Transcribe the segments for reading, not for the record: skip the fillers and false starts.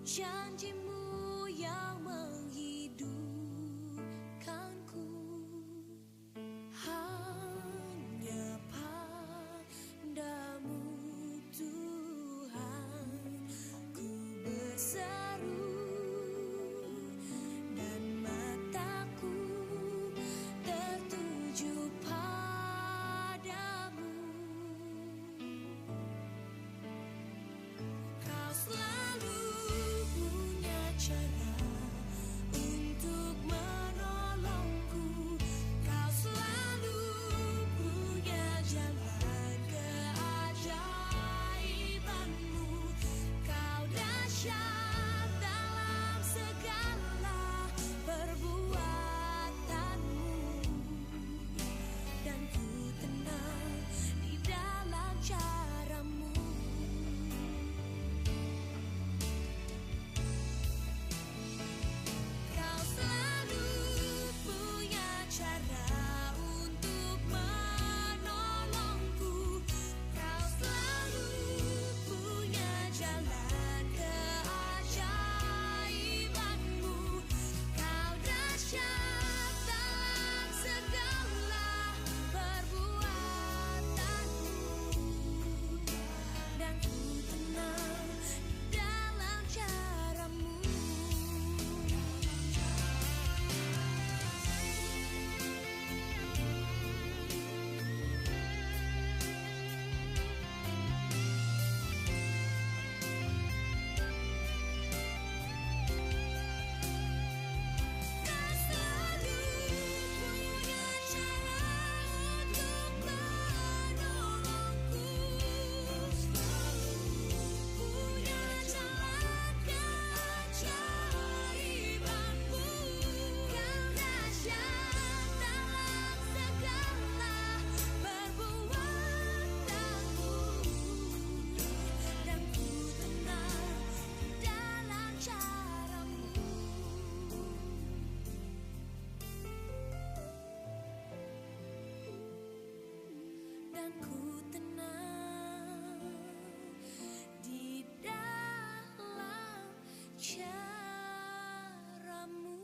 Janjimu yang menghidupkanku, hanya padamu Tuhan ku berseru, dan mataku tertuju padamu. Kau selalu punya cara untuk menolongku. Kau selalu punya jalan keajaibanmu. Kau dahsyat dalam segala perbuatanmu, dan ku tenang di dalam caramu. Kau selalu punya cara untuk menolongku. Kau selalu punya jalan keajaibanmu. Kau dahsyat dalam segala perbuatanmu, dan ku tenang di dalam caramu. Kau selalu punya cara untuk menolongku. Punya jalan keajaibanmu. Kau dahsyat dalam segala perbuatanmu, dan ku tenang di dalam caramu. Dan ku tenang di dalam caramu.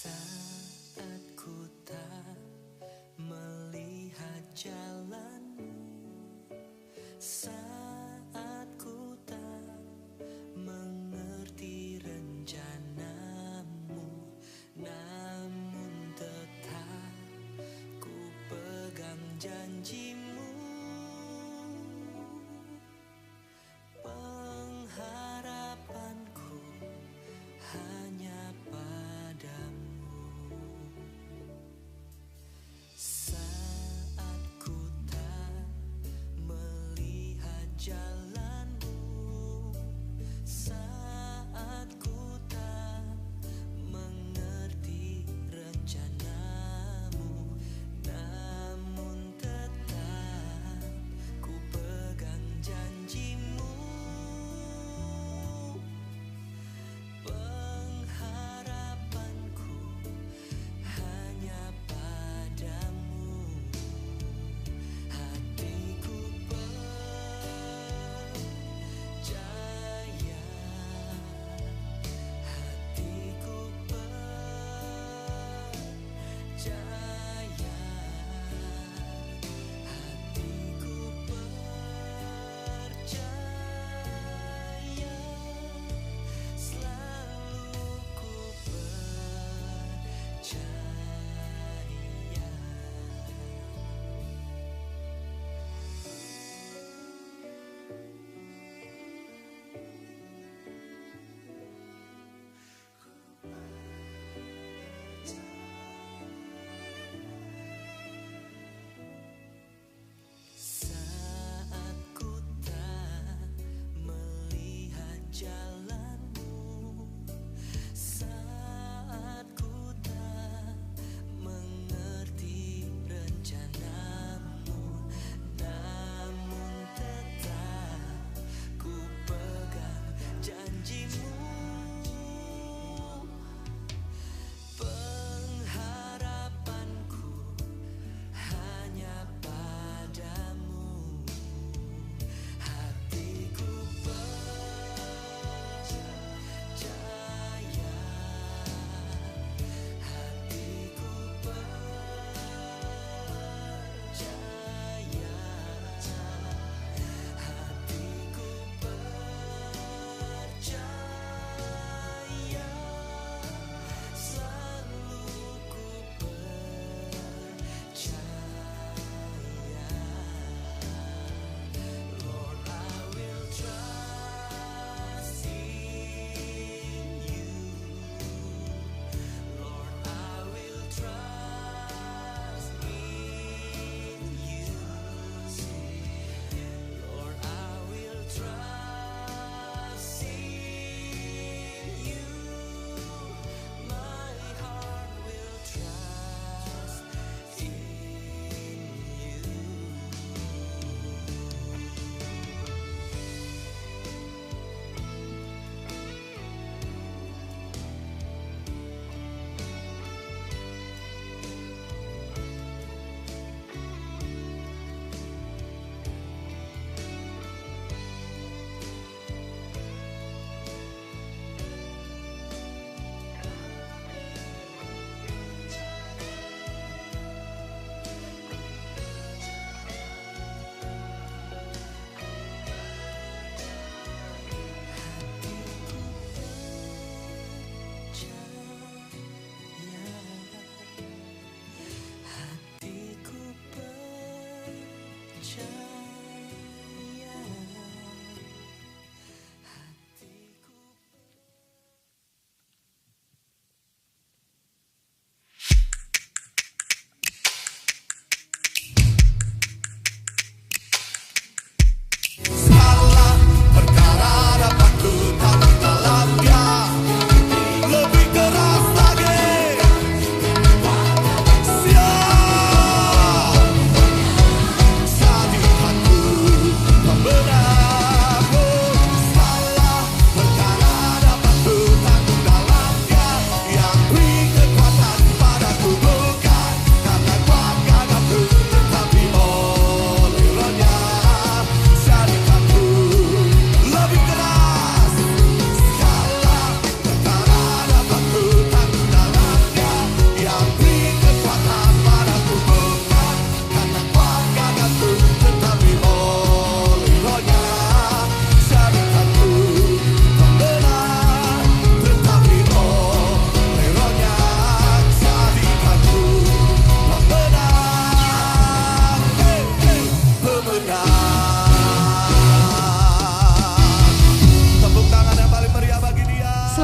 Saat ku tak melihat jalanmu, saat ku tak mengerti rencanamu, namun tetap ku pegang janjimu. Pengharapanku hanya padamu. Saat ku tak melihat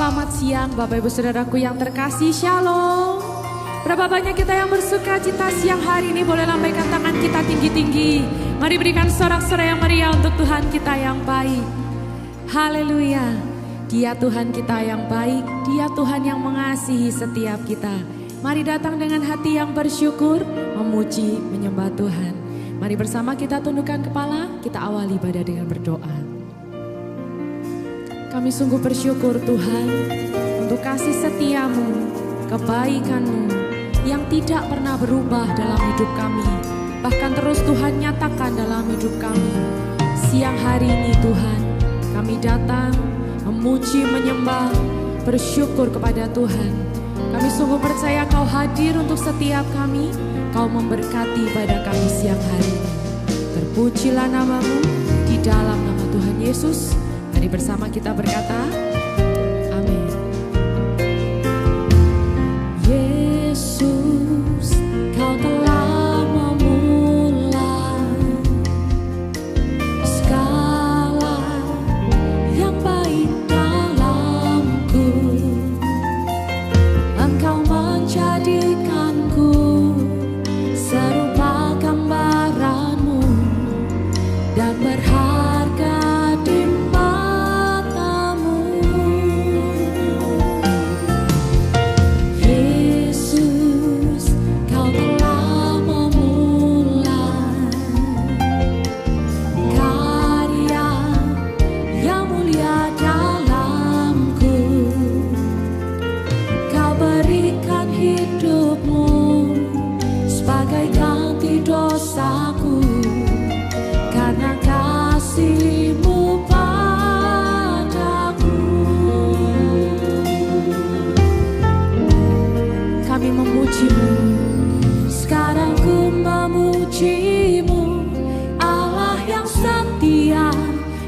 Selamat siang Bapak Ibu Saudaraku yang terkasih, Shalom. Berapa banyak kita yang bersuka cita siang hari ini, boleh lambaikan tangan kita tinggi-tinggi. Mari berikan sorak-sorai yang meriah untuk Tuhan kita yang baik. Haleluya. Dia Tuhan kita yang baik, Dia Tuhan yang mengasihi setiap kita. Mari datang dengan hati yang bersyukur, memuji, menyembah Tuhan. Mari bersama kita tundukkan kepala, kita awali ibadah dengan berdoa. Kami sungguh bersyukur Tuhan untuk kasih setiamu, kebaikanmu yang tidak pernah berubah dalam hidup kami. Bahkan terus Tuhan nyatakan dalam hidup kami. Siang hari ini Tuhan, kami datang memuji, menyembah, bersyukur kepada Tuhan. Kami sungguh percaya Kau hadir untuk setiap kami. Kau memberkati pada kami siang hari ini. Terpujilah namamu di dalam nama Tuhan Yesus. Mari bersama kita berkata, amin. Yesus, Kau telah memulai segala yang baik dalamku. Engkau menjadikanku serupa gambaranmu dan berharga di matamu. Yesus, Kau telah memulai karya yang mulia dalamku. Kau berikan hidupmu sebagai ganti dosaku. Karena kasih-Mu padaku, kami memuji-Mu. Sekarang ku memuji-Mu, Allah yang setia,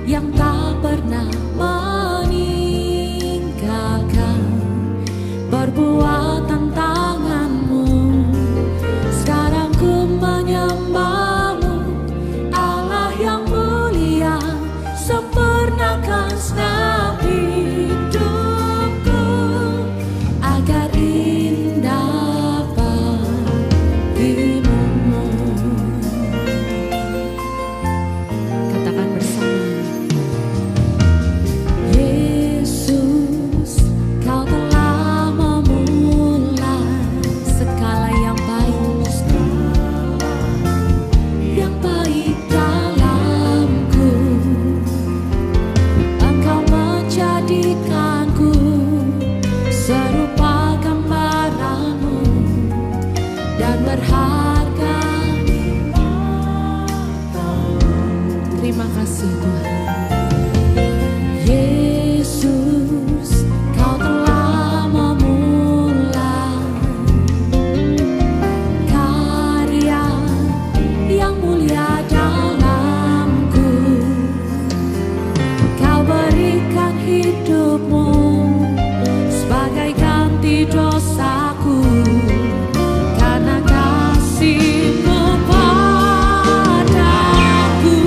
yang tak pernah meninggalkan perbuatan tangan-Mu. Sekarang ku menyembah-Mu, Allah yang mulia, sempurnakan segenap hidupku agar indah bagimu. Katakan bersama, Yesus, Kau telah memulai segala yang baik, yang baik dalamku. Engkau menjadikanku serupa gambaran-Mu dan berharga. Terima kasih Tuhan. Yesus, Kau telah memulai karya yang mulia dalamku. Kau berikan hidupmu sebagai ganti dosaku. Karena kasih-Mu padaku,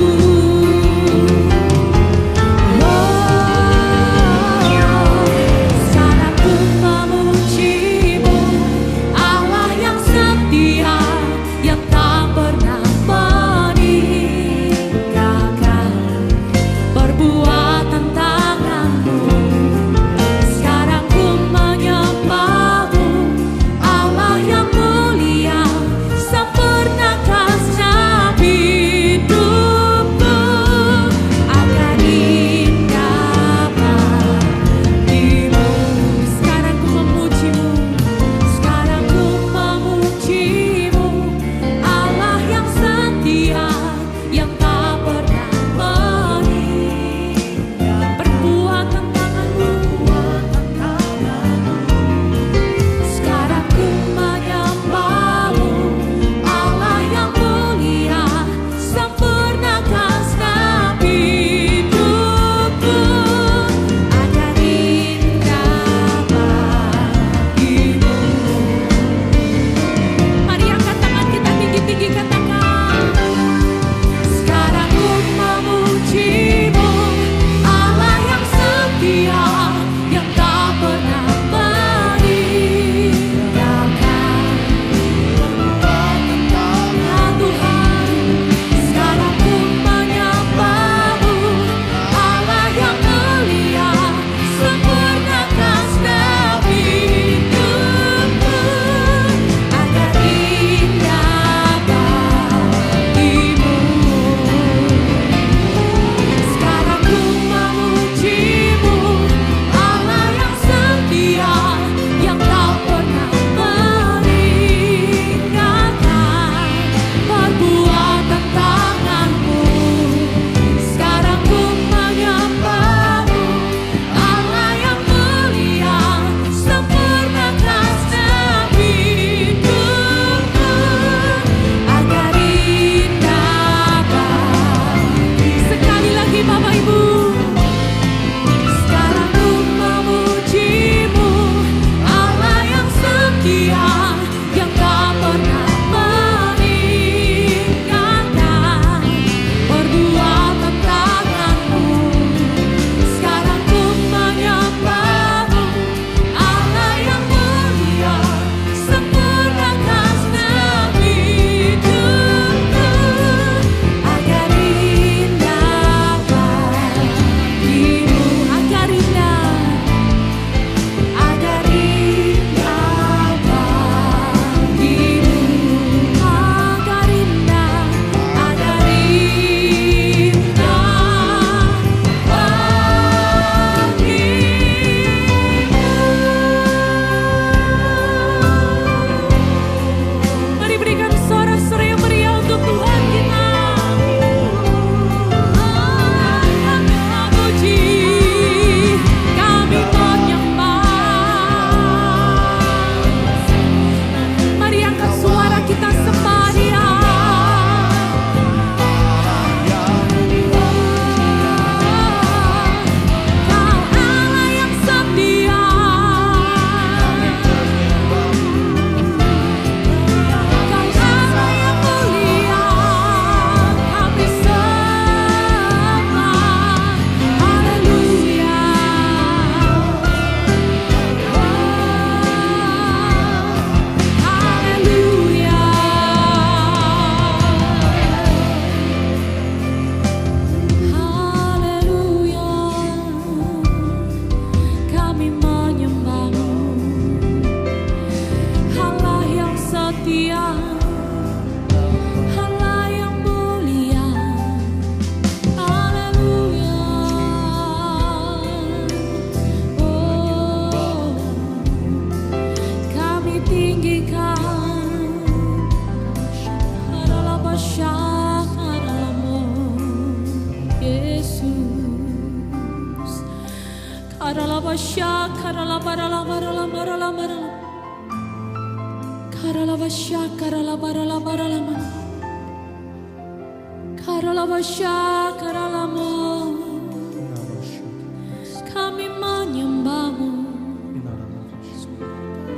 Kami menyembah-Mu,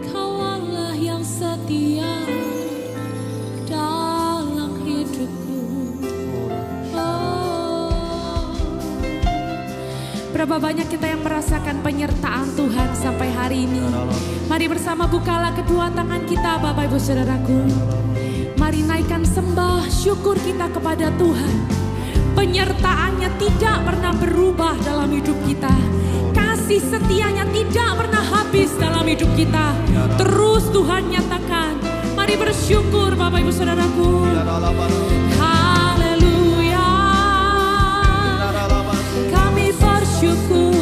Kau Allah yang setia dalam hidupku. Berapa banyak kita yang merasakan penyertaan Tuhan sampai hari ini. Mari bersama bukalah kedua tangan kita, Bapak Ibu Saudaraku. Mari naikkan sembah syukur kita kepada Tuhan. Penyertaannya tidak pernah berubah dalam hidup kita. Kasih setianya tidak pernah habis dalam hidup kita. Terus Tuhan nyatakan. Mari bersyukur Bapak Ibu Saudaraku. Haleluya. Kami bersyukur.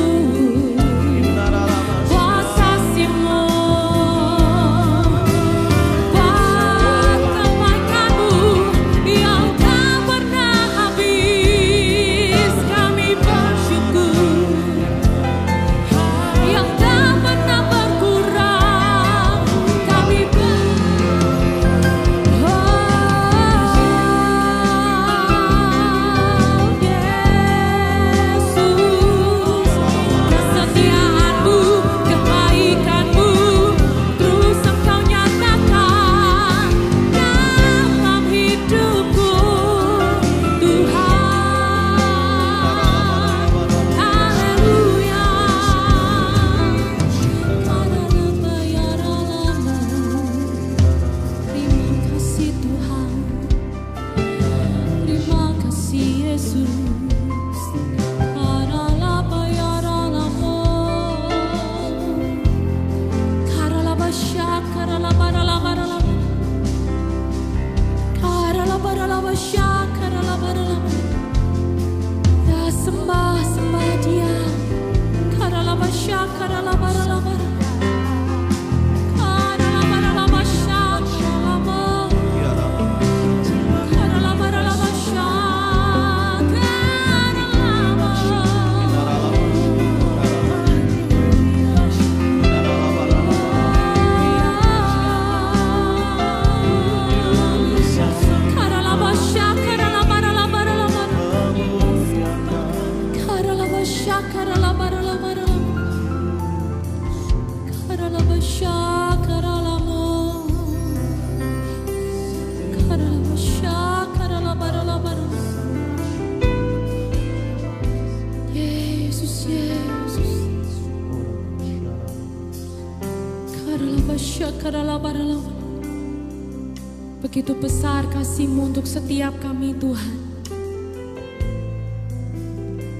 Begitu besar kasih-Mu untuk setiap kami Tuhan.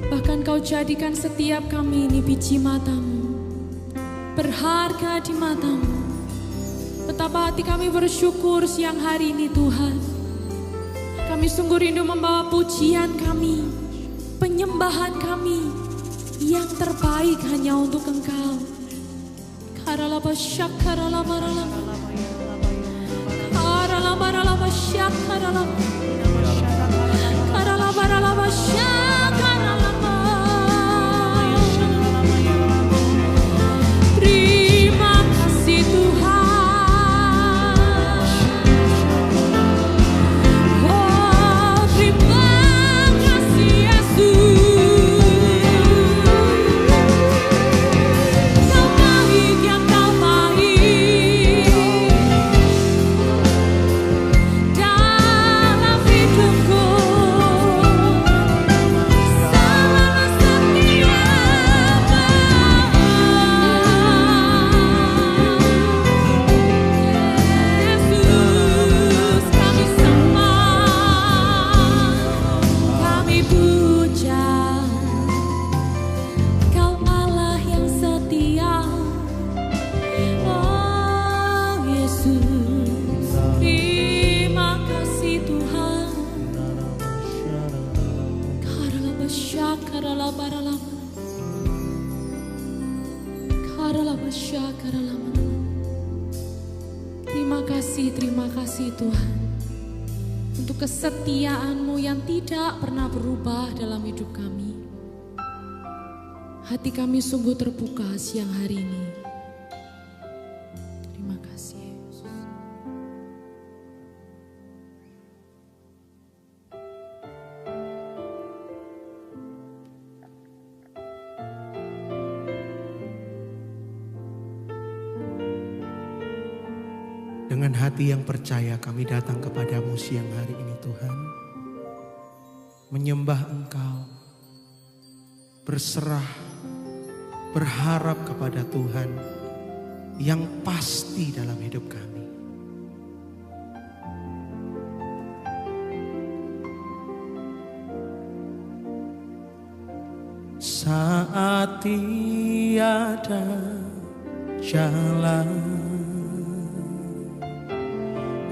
Bahkan Kau jadikan setiap kami ini biji mata-Mu, berharga di mata-Mu. Betapa hati kami bersyukur siang hari ini Tuhan. Kami sungguh rindu membawa pujian kami, penyembahan kami yang terbaik hanya untuk Engkau. Terima kasih Tuhan. Oh, terima kasih Yesus. Kau baik yang Kau baik dalam hidupku. Selalu setia Yesus, kami sembah, kami puja. Kau Allah yang setia. Oh Yesus, terima kasih Tuhan. Terima kasih Tuhan untuk kesetiaan-Mu yang tidak pernah berubah dalam hidup kami. Hati kami sungguh terbuka siang hari ini. Terima kasih Yesus. Dengan hati yang percaya kami datang kepadamu siang hari ini Tuhan. Menyembah Engkau, berserah, berharap kepada Tuhan yang pasti dalam hidup kami. Saat tiada jalan,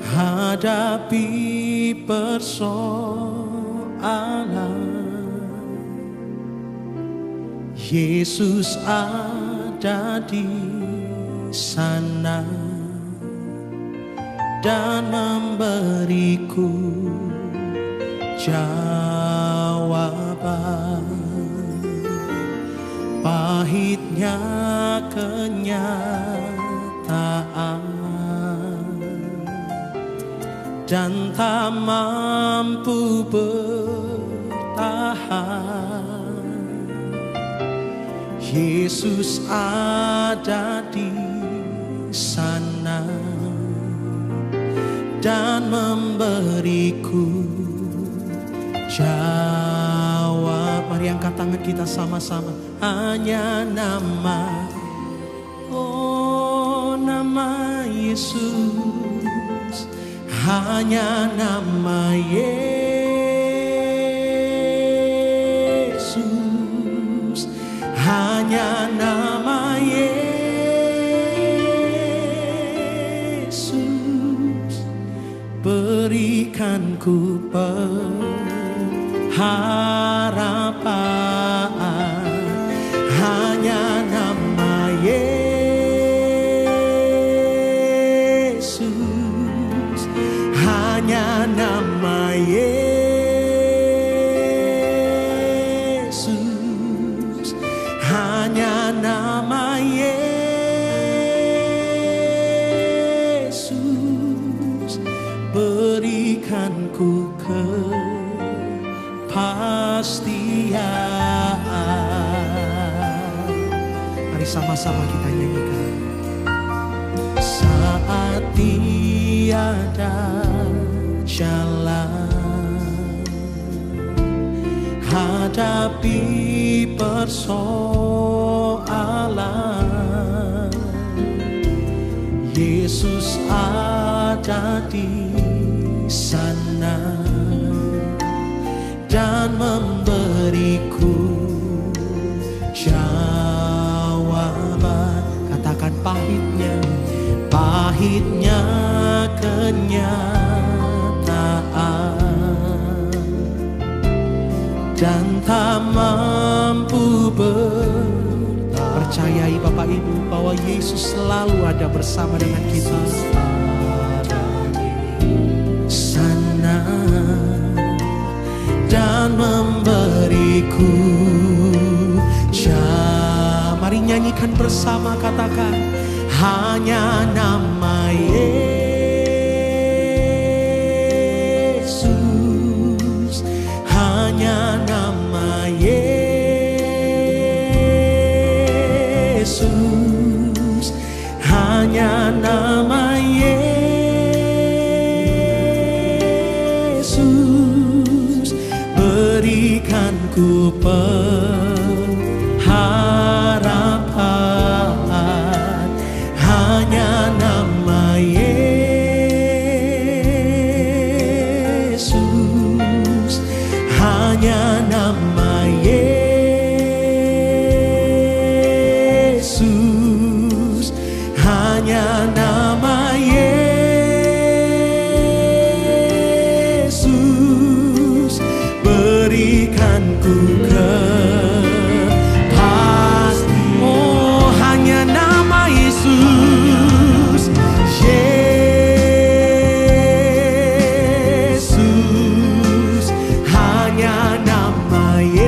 hadapi persoalan, Yesus ada di sana dan memberiku jawaban. Pahitnya kenyataan dan tak mampu bertahan, Yesus ada di sana dan memberiku jawab. Mari angkat tangan kita sama-sama. Hanya nama, oh nama Yesus, hanya nama Yesus, hanya nama Yesus, berikan ku pengharapan. Hanya nama Yesus, hanya nama Yesus, hanya nama Yesus, berikan ku kepastian. Mari sama-sama kita nyanyikan. Saat tiada jalan, hadapi persoalan, Yesus ada di sana dan memberiku jawaban. Katakan pahitnya, pahitnya kenyataan dan tak mampu percayai Bapak Ibu bahwa Yesus selalu ada bersama dengan kita. Sana dan memberiku mari nyanyikan bersama, katakan hanya nama Yesus, hanya nama Yesus, hanya nama Yesus, berikan ku pengharapan. Hanya nama Yesus, hanya nama Yesus, hanya nama Yesus, berikan ku kepastian. Oh, hanya nama Yesus, Yesus, hanya nama Yesus.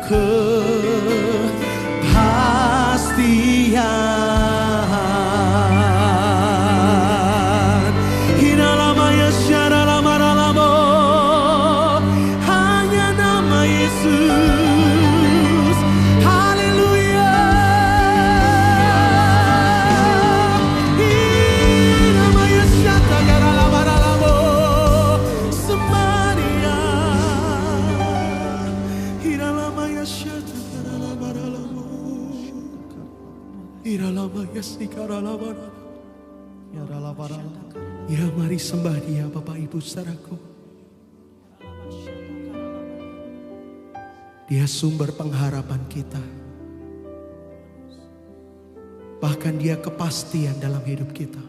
kepastian. Hinalamaya syaralamaralamo, hanya nama Yesus. Haleluya. Hinamaya syatakaralamaralamo, Semaria. Hinalamaya syatakaralamaralamo, Hinalamaya sikaralamaralamo. Ya, mari sembah Dia Bapak Ibu saudaraku. Dia sumber pengharapan kita. Bahkan Dia kepastian dalam hidup kita.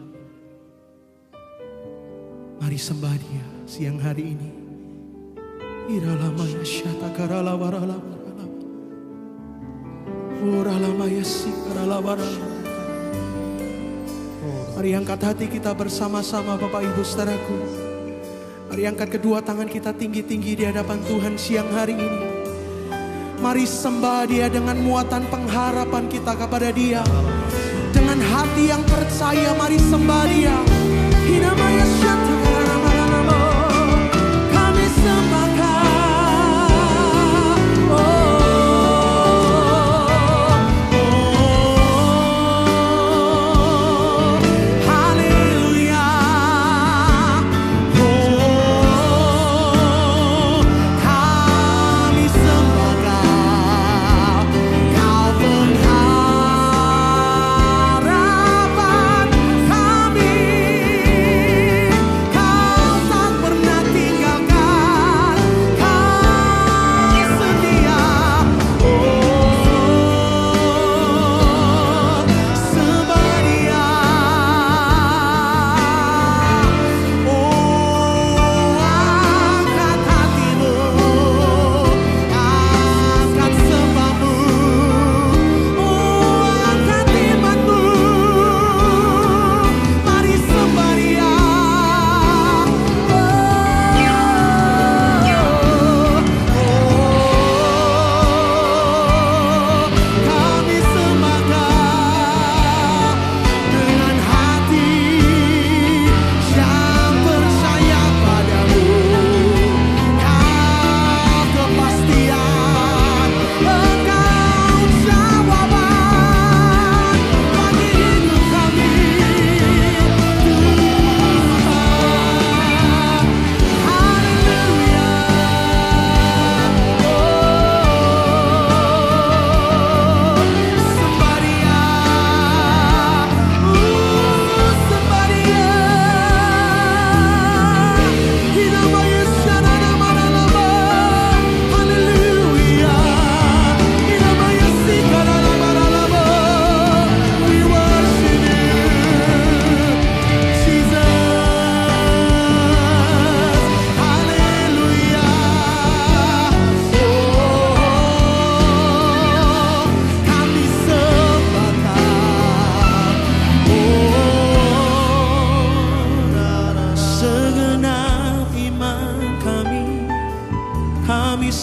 Mari sembah Dia siang hari ini. Iralamaya syatakaralawaralawarala, Uralamaya sikaralawarala. Mari angkat hati kita bersama-sama Bapak Ibu saudaraku. Mari angkat kedua tangan kita tinggi-tinggi di hadapan Tuhan siang hari ini. Mari sembah Dia dengan muatan pengharapan kita kepada Dia. Dengan hati yang percaya mari sembah Dia. Hinamaya syatakaralawarala, kami sembahkan.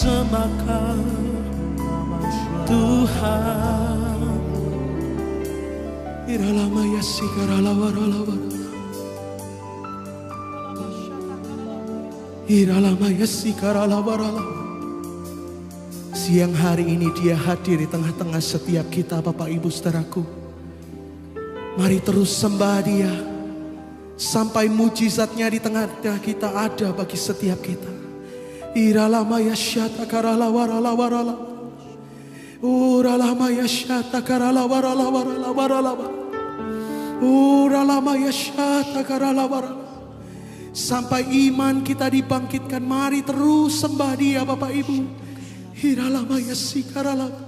sembahkan Tuhan. Iralamaya sikaralawaralawa, Iralamaya sikaralawaralawa. Siang hari ini Dia hadir di tengah-tengah setiap kita, Bapak Ibu saudaraku. Mari terus sembah Dia sampai mujizatnya di tengah-tengah kita ada bagi setiap kita. Iralamaya syatakaralawaralawarala, Uralamaya syatakaralawaralawarala, Uralamaya syatakaralawarala. Sampai iman kita dibangkitkan, mari terus sembah Dia, Bapak Ibu. Iralamaya sikaralawa,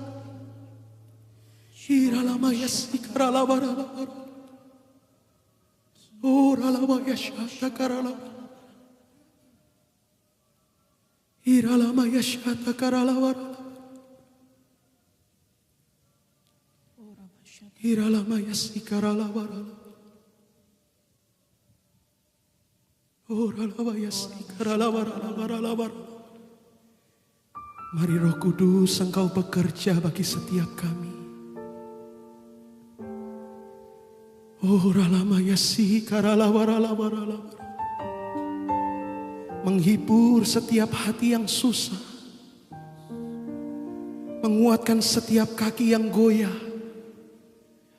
Iralamaya sikaralawarala, Uralamaya syatakaralawarala, Iralamaya syatakaralawarala, Iralamaya sikaralawarala, Uralamaya sikaralawarala. Mari Roh Kudus Engkau bekerja bagi setiap kami. Oh ralamaya si karalawaralawarala. Menghibur setiap hati yang susah. Menguatkan setiap kaki yang goyah.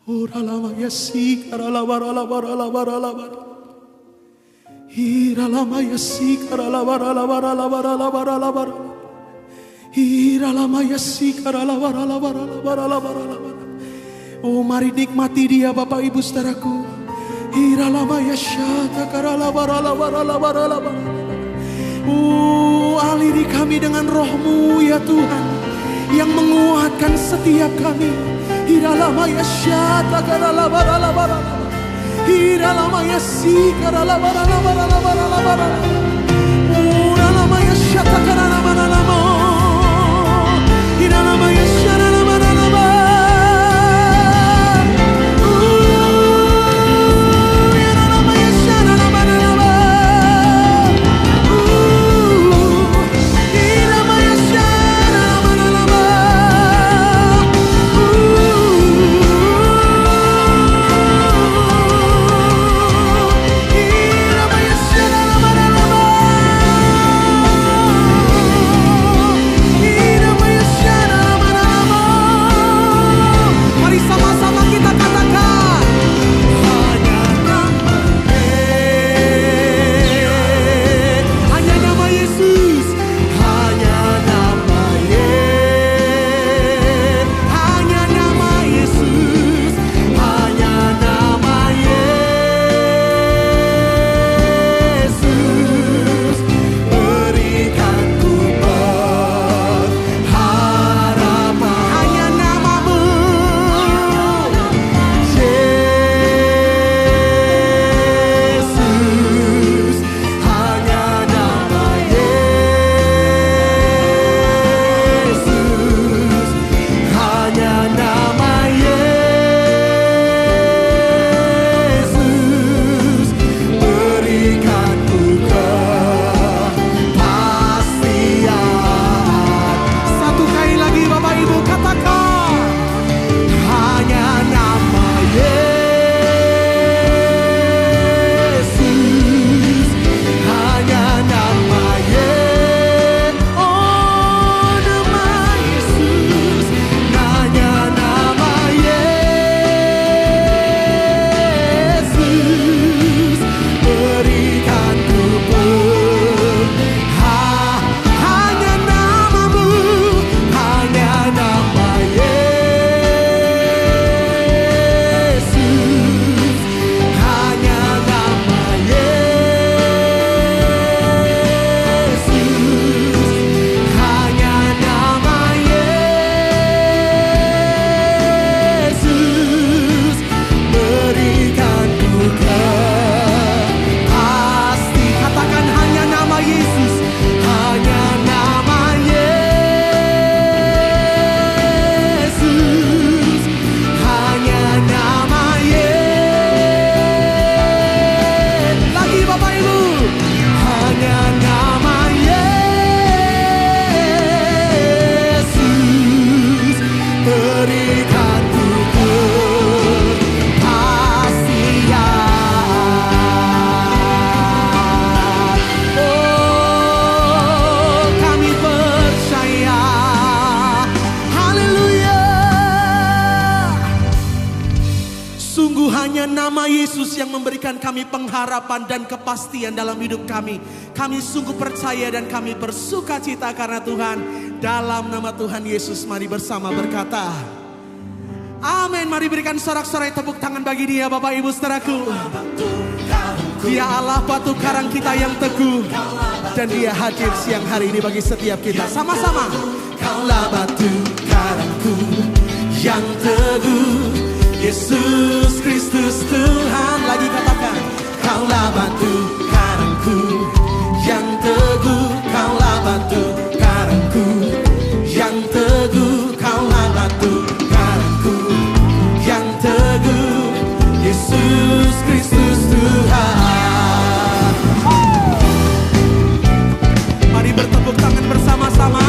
Oh ralamaya si karalawaralawaralawarala. Iralamaya si karalawaralawaralawarala. Iralamaya si karalawaralawaralawarala. Oh mari nikmati dia Bapak Ibu saudaraku. Iralamaya syata karalawaralawaralawarala. Oh aliri kami dengan roh-Mu ya Tuhan, yang menguatkan setiap kami. Iralamaya syata karalawaralawarala. Iralamaya si karalawaralawaralawarala. Oh ralamaya syata karalawaralawarala. Iralamaya syata nama Yesus yang memberikan kami pengharapan dan kepastian dalam hidup kami. Kami sungguh percaya dan kami bersuka cita karena Tuhan. Dalam nama Tuhan Yesus mari bersama berkata amin. Mari berikan sorak-sorai tepuk tangan bagi Dia Bapak Ibu saudaraku. Dia Allah batu karang kita yang teguh, dan Dia hadir siang hari ini bagi setiap kita. Sama-sama. Kaulah batu karangku yang teguh, Yesus Kristus Tuhan. Lagi katakan, Kaulah batu karangku yang teguh, Kaulah batu karangku yang teguh, Kaulah batu karangku yang teguh, Yesus Kristus Tuhan. Mari bertepuk tangan bersama-sama.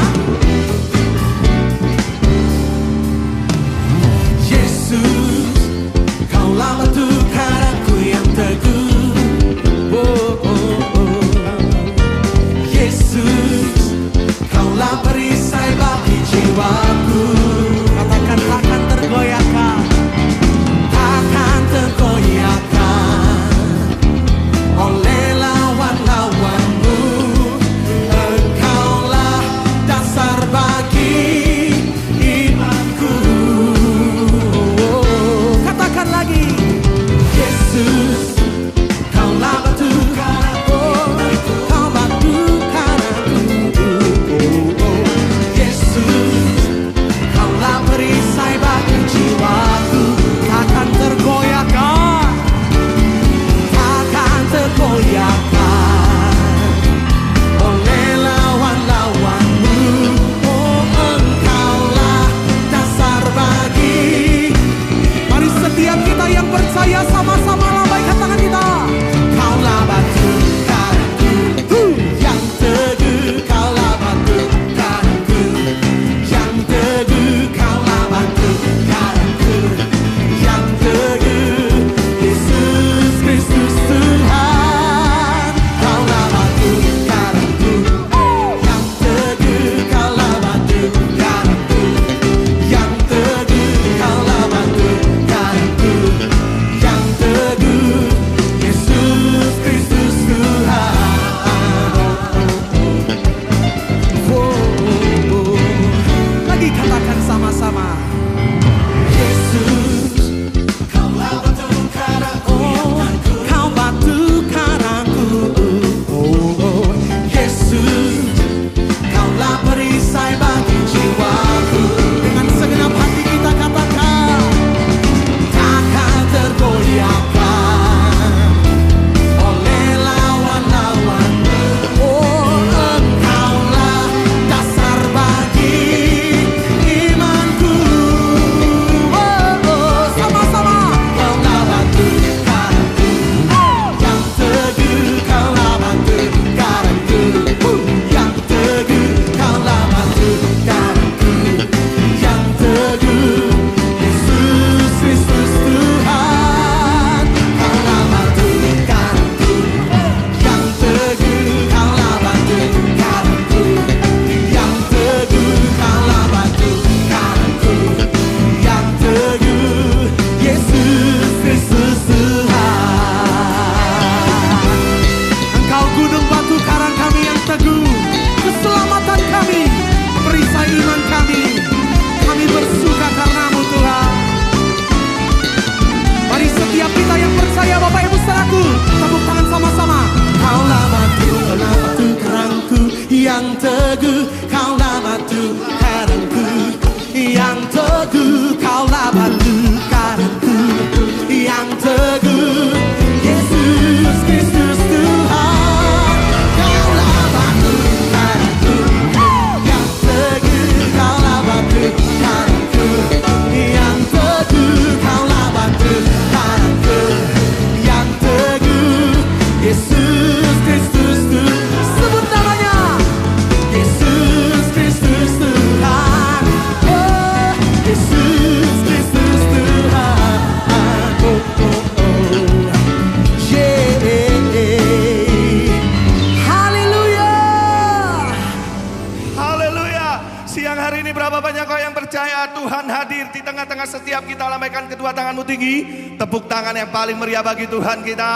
di tengah-tengah setiap kita. Lambaikan kedua tanganmu tinggi. Tepuk tangan yang paling meriah bagi Tuhan kita.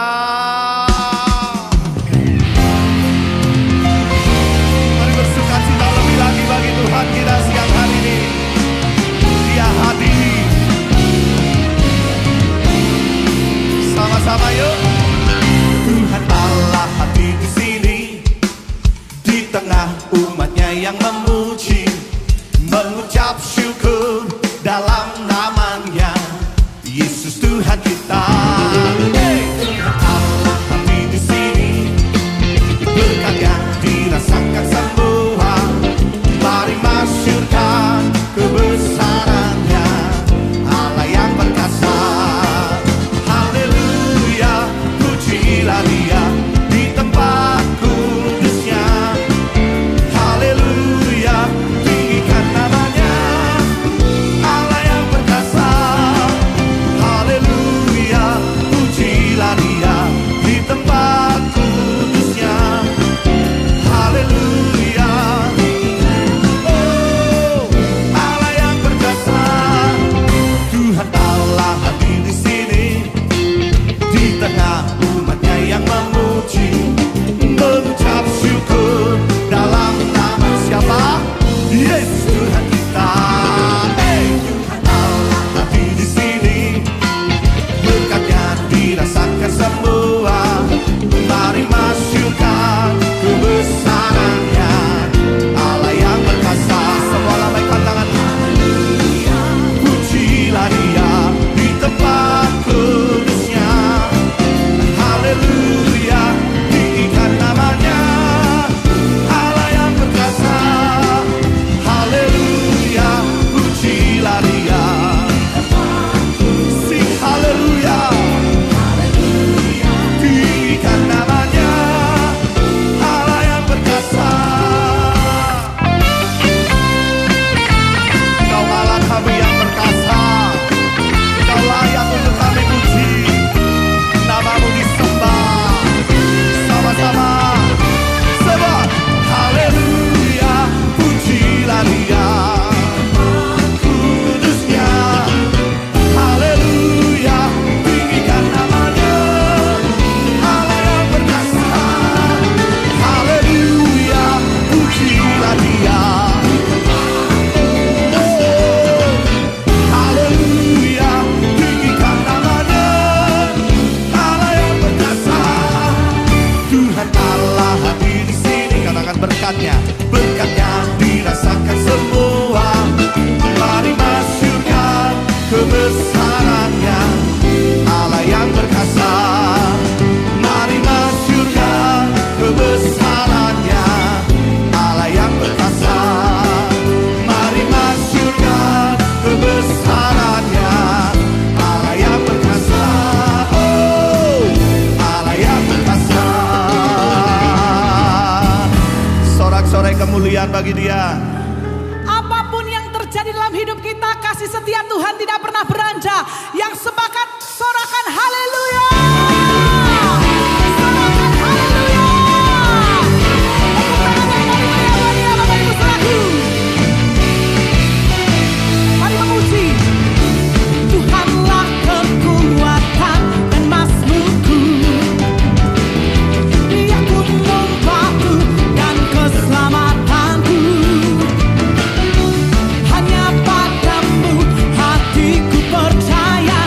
Mari bersuka cita lebih lagi bagi Tuhan kita siang hari ini. Dia hadir. Sama-sama yuk. Tuhan Allah hadir di sini, di tengah umatnya yang memuji, mengucap syukur dalam namanya Yesus Tuhan kita. Tuhan Allah hadir di sini, berkat-Nya dirasakan semua. Mari masyurkan kebesaran-Nya, Allah yang perkasa. Haleluya, pujilah Dia di tempat kudus-Nya. Haleluya, tinggikan namanya, Allah yang perkasa. Haleluya, pujilah Dia di tempat kudus-Nya. Haleluya, oh Allah yang perkasa. Tuhan Allah hadir di sini, di tengah umatnya yang memuji, mengucap syukur dalam nama siapa? Yesus Tuhan kita. Tuhan Allah hadir di sini, berkat-Nya dirasakan semua. Mari masyurkan kebesaran-Nya, Allah yang perkasa. Semua lambaikan tangan. Pujilah Dia di tempat kudus-Nya. Haleluya, tinggikan namanya, Allah yang perkasa. Haleluya, pujilah Dia. Sing haleluya, tinggikan namanya, Allah yang perkasa. Kau Allah kami yang perkasa, Kau layak untuk kami puji, namamu disembah. Sama-sama sebut haleluya, pujilah Dia kudus-Nya. Haleluya, tinggikan namanya, Allah yang perkasa. Haleluya, pujilah Dia. Haleluya, tinggikan namanya, Allah yang perkasa. Tuhan Allah hadir di sini, katakan berkat-Nya, berkat-Nya dirasakan semua. Mari masyurkan kebesaran-Nya, Allah yang perkasa. Mari masyurkan kebesaran-Nya, Allah yang perkasa. Mari masyurkan kebesaran-Nya, Allah yang perkasa. Oh, Allah yang perkasa. Sorak-sorai kemuliaan bagi Dia. Apapun yang terjadi dalam hidup kita, kasih setia Tuhan tidak pernah beranjak. Yang sepakat sorakan haleluya. Sorakan haleluya. Tepuk tangan yang paling meriah bagi Dia, Bapak Ibu Saudaraku. Mari memuji. Tuhanlah kekuatan dan mazmurku, Dia gunung batu dan keselamatanku. Hanya padamu hatiku percaya.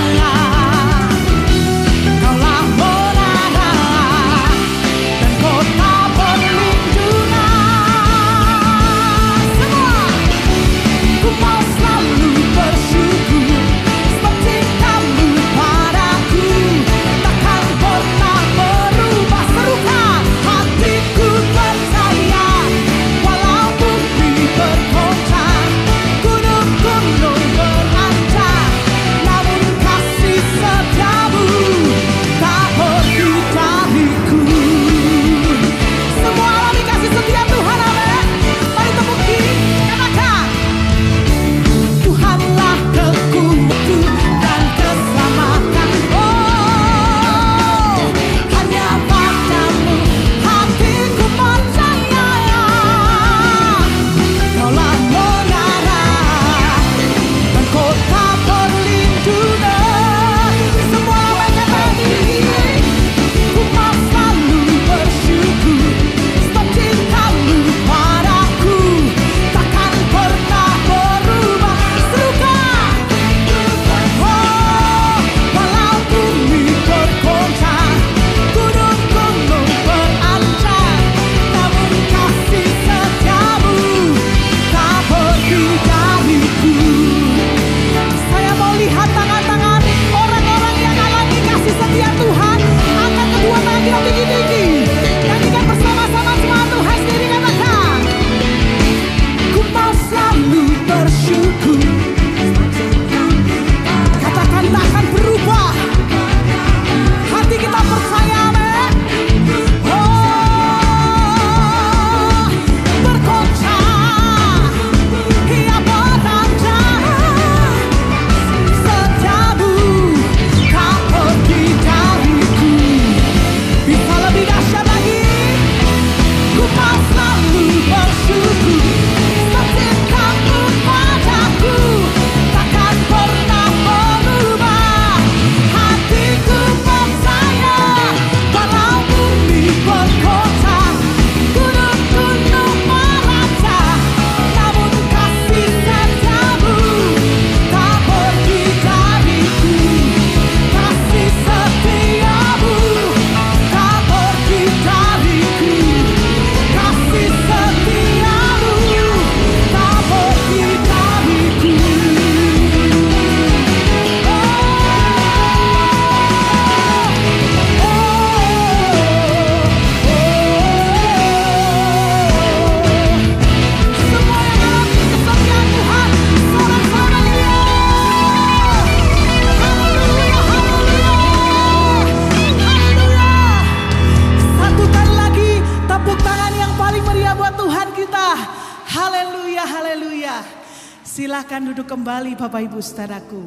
Silakan duduk kembali Bapak Ibu Saudaraku.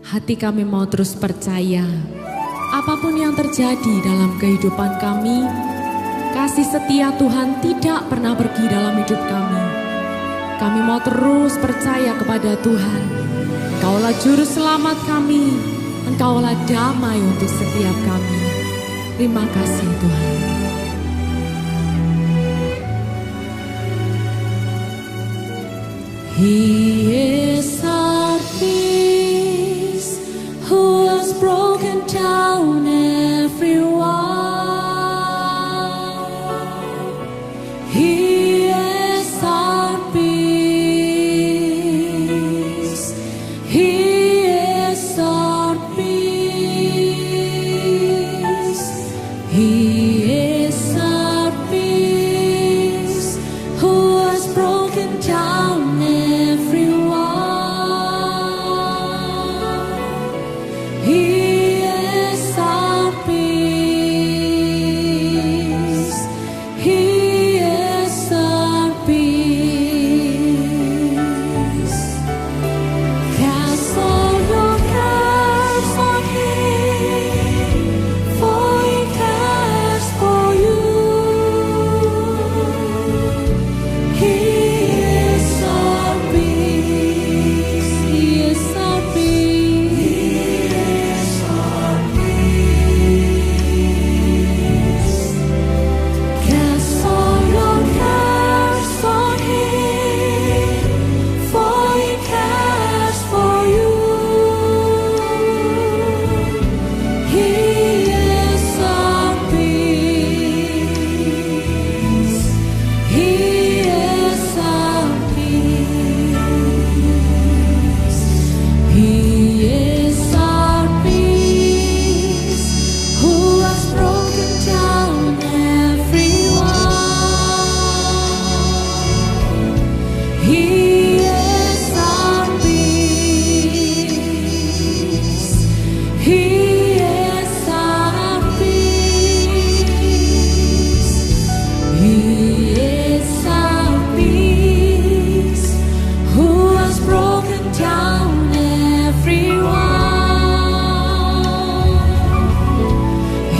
Hati kami mau terus percaya, apapun yang terjadi dalam kehidupan kami, kasih setia Tuhan tidak pernah pergi dalam hidup kami. Kami mau terus percaya kepada Tuhan. Engkaulah juru selamat kami, Engkaulah damai untuk setiap kami. Terima kasih Tuhan. He is our peace, who has broken down every wall. He is our peace. He is our peace. He is our peace, who has broken down every wall. He is our peace. He is our peace. Cast all your cares on Him, for He cares for you. He is our peace. He is our peace. He is our peace. Cast all your cares on Him, for He cares for you. He is our peace. He is our peace. He is our peace, who has broken down every wall. He is our peace. He is our peace. He is our peace, who has broken down every wall.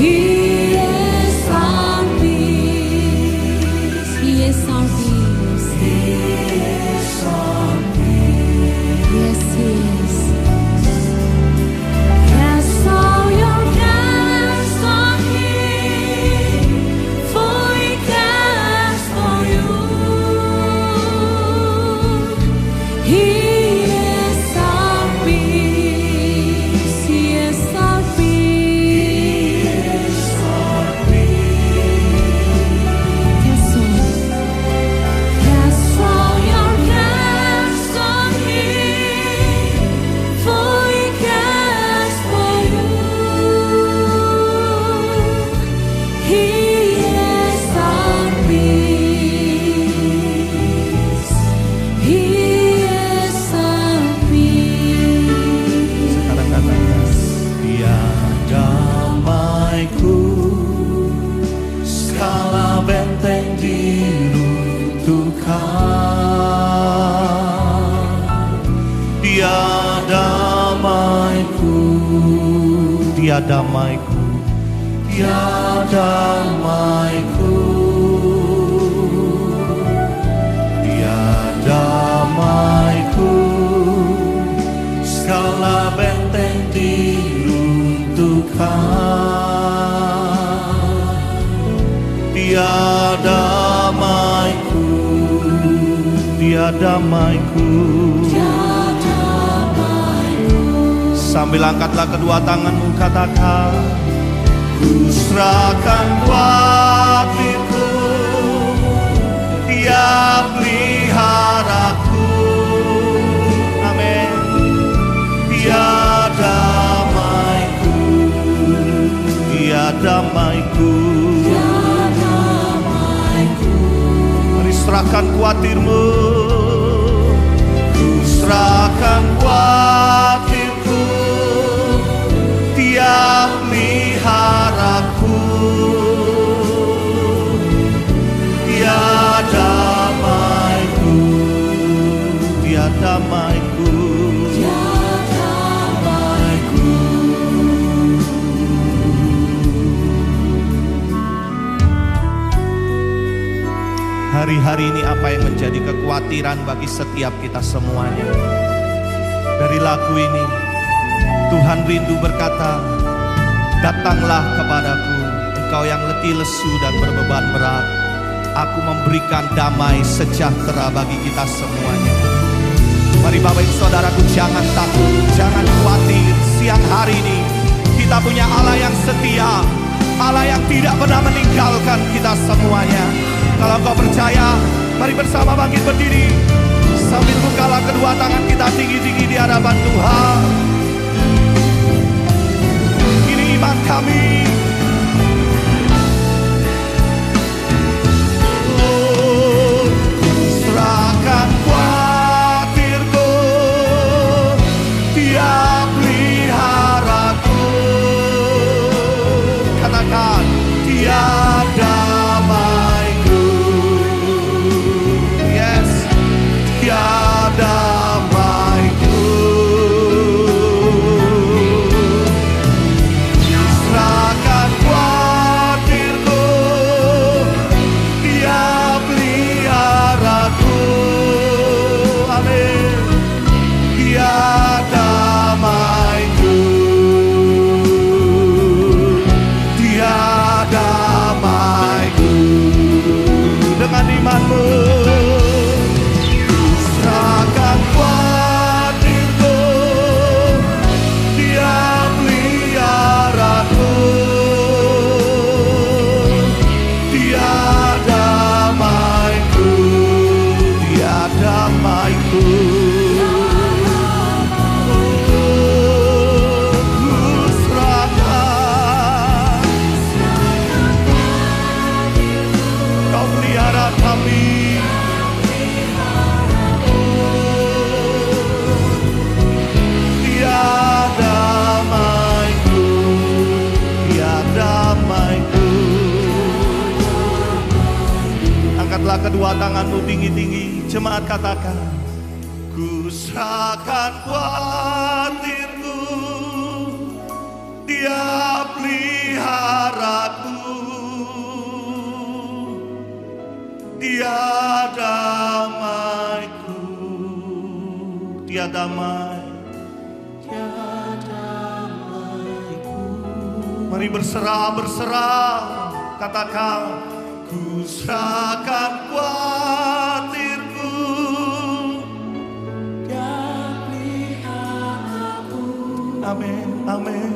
He is our peace. He is our peace. He is our peace. Yes, He is. Cast all your cares on Him, for He cares for you. He is our peace. He is our peace. He is our peace. Cast all your cares on Him, for He cares for you. He is our peace. He is our peace. Sekarang katakan, dia damaiku, skala benteng diruntuhkan. Dia damaiku, dia damaiku, dia damaiku. Dia damaiku, skala benteng diruntuhkan. Dia damaiku, dia damaiku. Sambil angkatlah kedua tanganmu, katakan, ku serahkan hatiku, Dia peliharaku. Amin. Dia damaiku, Dia damaiku. Mari serahkan khawatirmu, ku serahkan khawatirku, Dia peliharaku. Dia hari ini apa yang menjadi kekhawatiran bagi setiap kita semuanya. Dari lagu ini, Tuhan rindu berkata, datanglah kepadaku, engkau yang letih lesu dan berbeban berat. Aku memberikan damai sejahtera bagi kita semuanya. Mari Bapak Ibu Saudaraku, jangan takut, jangan khawatir. Siang hari ini kita punya Allah yang setia, Allah yang tidak pernah meninggalkan kita semuanya. Kalau kau percaya, mari bersama bangkit berdiri, sambil bukalah kedua tangan kita tinggi-tinggi di hadapan Tuhan. Ini iman kami. Serahkan khawatirku, Dia peliharaku. Katakan, Dia damaiku. Yes, Dia damaiku. Serahkan khawatirku, Dia peliharaku. Amin. Dia damaiku. Dia damaiku. Dengan imanmu, serahkan khawatirku, Dia peliharaku. Dia damaiku. Dia damaiku. Ku serahkan. Kau pelihara kami. Dia damaiku. Dia damaiku. Angkatlah kedua tanganmu tinggi-tinggi. Jemaat katakan, ku serahkan khawatirku, Dia peliharaku. Dia damaiku. Dia damai. Dia damaiku. Mari berserah. Katakan, ku serahkan khawatirku, Dia peliharaku. Amin, amin.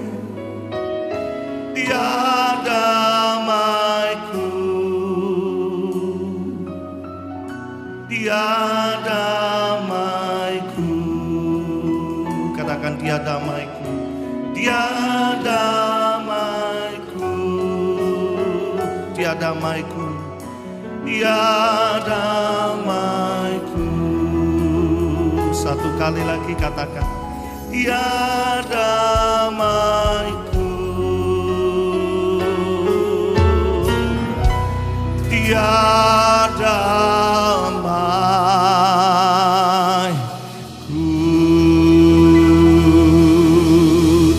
Dia damaiku. Dia damaiku. Katakan, Dia damaiku. Dia damaiku. Dia damaiku. Dia damaiku. Satu kali lagi katakan, Dia damaiku. Dia damaiku.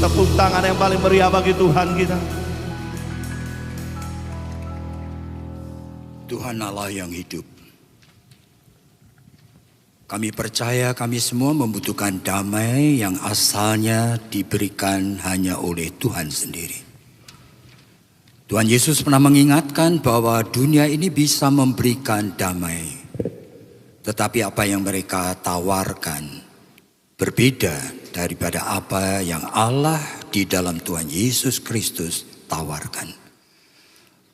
Tepuk tangan yang paling meriah bagi Tuhan kita. Tuhan Allah yang hidup, kami percaya kami semua membutuhkan damai yang asalnya diberikan hanya oleh Tuhan sendiri. Tuhan Yesus pernah mengingatkan bahwa dunia ini bisa memberikan damai, tetapi apa yang mereka tawarkan berbeda daripada apa yang Allah di dalam Tuhan Yesus Kristus tawarkan.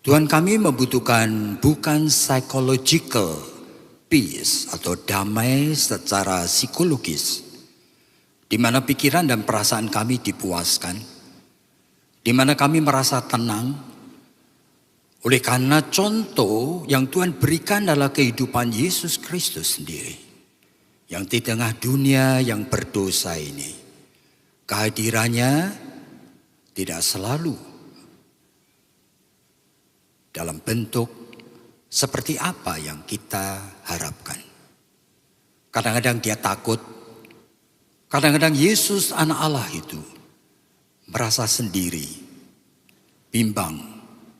Tuhan kami membutuhkan bukan psychological peace atau damai secara psikologis, di mana pikiran dan perasaan kami dipuaskan, di mana kami merasa tenang, oleh karena contoh yang Tuhan berikan adalah kehidupan Yesus Kristus sendiri, yang di tengah dunia yang berdosa ini, kehadirannya tidak selalu dalam bentuk seperti apa yang kita harapkan. Kadang-kadang dia takut, kadang-kadang Yesus anak Allah itu merasa sendiri, bimbang,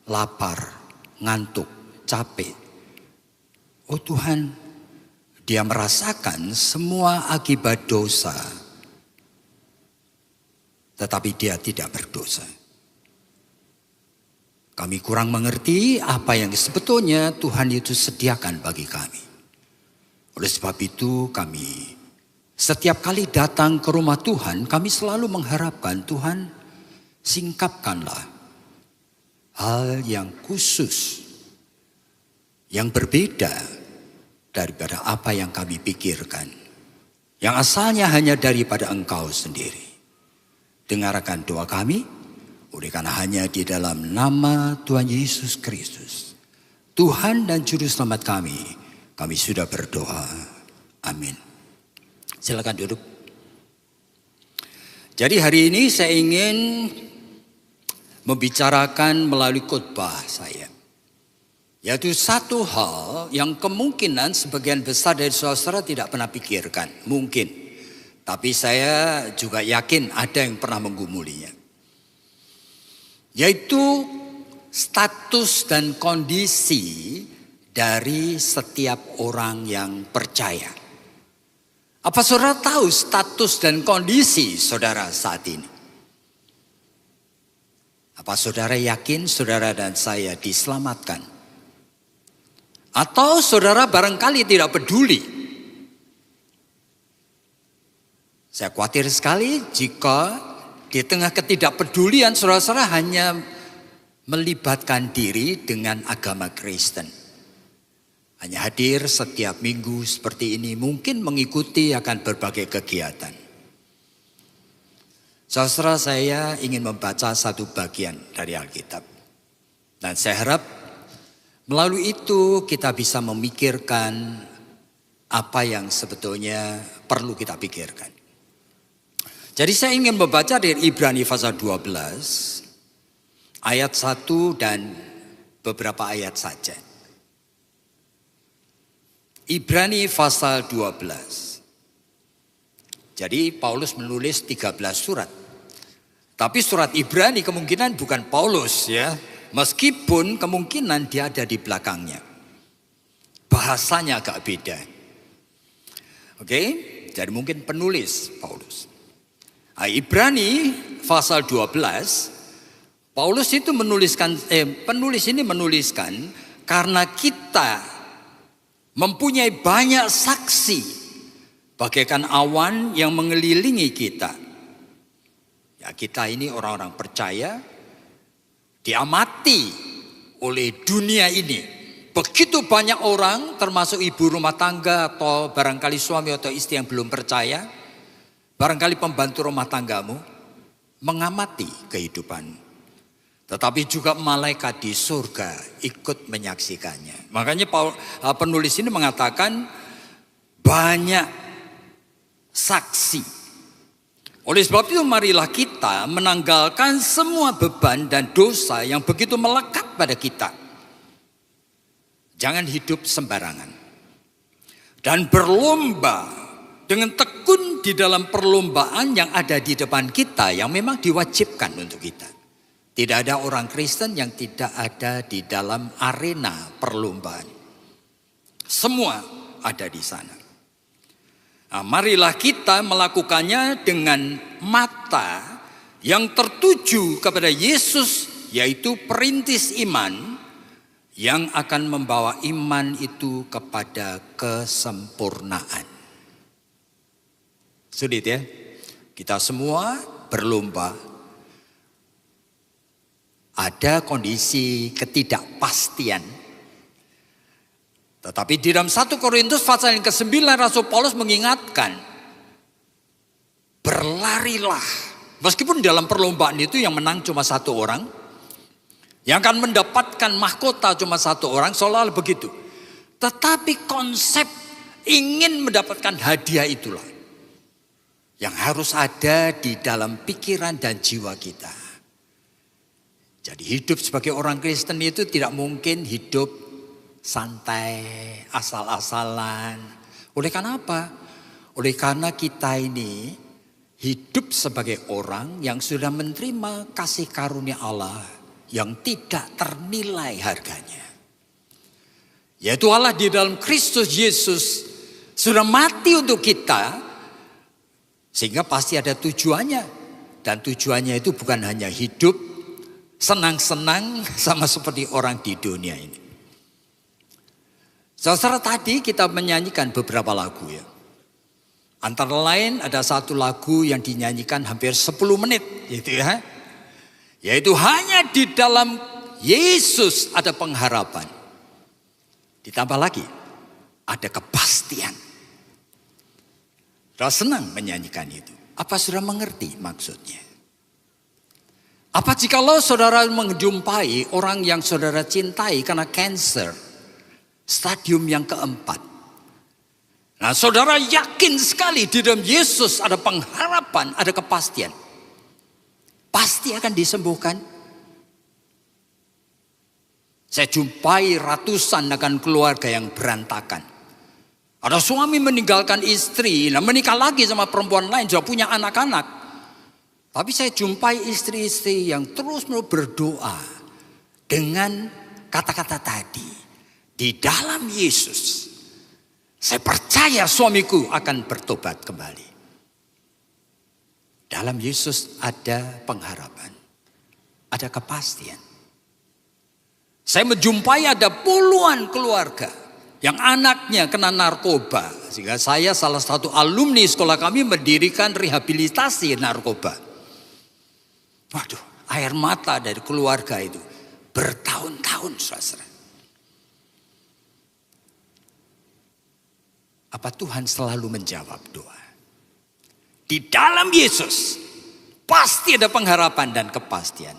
lapar, ngantuk, capek. oh Tuhan, dia merasakan semua akibat dosa, tetapi dia tidak berdosa. Kami kurang mengerti apa yang sebetulnya Tuhan itu sediakan bagi kami. Oleh sebab itu kami setiap kali datang ke rumah Tuhan, kami selalu mengharapkan Tuhan singkapkanlah hal yang khusus, yang berbeda daripada apa yang kami pikirkan, yang asalnya hanya daripada Engkau sendiri. Dengarkan doa kami, oleh karena hanya di dalam nama Tuhan Yesus Kristus, Tuhan dan Juru Selamat kami sudah berdoa. Amin. Silakan duduk. Jadi hari ini saya ingin membicarakan melalui khotbah saya, yaitu satu hal yang kemungkinan sebagian besar dari saudara tidak pernah pikirkan. Mungkin, tapi saya juga yakin ada yang pernah menggumulinya, yaitu status dan kondisi dari setiap orang yang percaya. Apa saudara tahu status dan kondisi saudara saat ini? Apa saudara yakin saudara dan saya diselamatkan? Atau saudara barangkali tidak peduli? Saya khawatir sekali jika di tengah ketidakpedulian saudara-saudara hanya melibatkan diri dengan agama Kristen. Hanya hadir setiap minggu seperti ini, mungkin mengikuti akan berbagai kegiatan. Saudara, saya ingin membaca satu bagian dari Alkitab. Dan saya harap melalui itu kita bisa memikirkan apa yang sebetulnya perlu kita pikirkan. Jadi saya ingin membaca dari Ibrani pasal 12 ayat 1 dan beberapa ayat saja. Ibrani pasal 12. Jadi Paulus menulis 13 surat. Tapi surat Ibrani kemungkinan bukan Paulus ya. Meskipun kemungkinan dia ada di belakangnya. Bahasanya agak beda. Oke, jadi mungkin penulis Paulus. Ibrani pasal 12, Paulus itu penulis ini menuliskan karena kita mempunyai banyak saksi bagaikan awan yang mengelilingi kita. Ya, kita ini orang-orang percaya, diamati oleh dunia ini. Begitu banyak orang, termasuk ibu rumah tangga atau barangkali suami atau istri yang belum percaya, barangkali pembantu rumah tanggamu, mengamati kehidupanmu. Tetapi juga malaikat di surga ikut menyaksikannya. Makanya penulis ini mengatakan banyak saksi. Oleh sebab itu marilah kita menanggalkan semua beban dan dosa yang begitu melekat pada kita. Jangan hidup sembarangan. Dan berlomba dengan tekun di dalam perlombaan yang ada di depan kita, yang memang diwajibkan untuk kita. Tidak ada orang Kristen yang tidak ada di dalam arena perlombaan. Semua ada di sana. Nah, marilah kita melakukannya dengan mata yang tertuju kepada Yesus, yaitu perintis iman yang akan membawa iman itu kepada kesempurnaan. Sulit ya? Kita semua berlomba. Ada kondisi ketidakpastian. Tetapi di dalam 1 Korintus pasal yang ke-9 Rasul Paulus mengingatkan, berlarilah. Meskipun dalam perlombaan itu yang menang cuma satu orang, yang akan mendapatkan mahkota cuma satu orang, seolah-olah begitu. Tetapi konsep ingin mendapatkan hadiah itulah yang harus ada di dalam pikiran dan jiwa kita. Jadi hidup sebagai orang Kristen itu tidak mungkin hidup santai, asal-asalan. Oleh karena apa? Oleh karena kita ini hidup sebagai orang yang sudah menerima kasih karunia Allah yang tidak ternilai harganya. yaitu Allah di dalam Kristus Yesus sudah mati untuk kita, sehingga pasti ada tujuannya. Dan tujuannya itu bukan hanya hidup senang-senang sama seperti orang di dunia ini. Saudara, tadi kita menyanyikan beberapa lagu ya. Antara lain ada satu lagu yang dinyanyikan hampir 10 menit gitu ya. Yaitu hanya di dalam Yesus ada pengharapan. Ditambah lagi ada kepastian. Saudara senang menyanyikan itu. Apa saudara mengerti maksudnya? Apa jikalau saudara menjumpai orang yang saudara cintai karena kanker, stadium yang keempat. Nah, saudara yakin sekali di dalam Yesus ada pengharapan, ada kepastian. Pasti akan disembuhkan. Saya jumpai ratusan akan keluarga yang berantakan. Ada suami meninggalkan istri, menikah lagi sama perempuan lain, sudah punya anak-anak. Tapi saya jumpai istri-istri yang terus berdoa dengan kata-kata tadi. Di dalam Yesus, saya percaya suamiku akan bertobat kembali. Dalam Yesus ada pengharapan, ada kepastian. Saya menjumpai ada puluhan keluarga yang anaknya kena narkoba. Sehingga saya salah satu alumni sekolah kami mendirikan rehabilitasi narkoba. Waduh, air mata dari keluarga itu bertahun-tahun, saudara. Apa Tuhan selalu menjawab doa? Di dalam Yesus pasti ada pengharapan dan kepastian.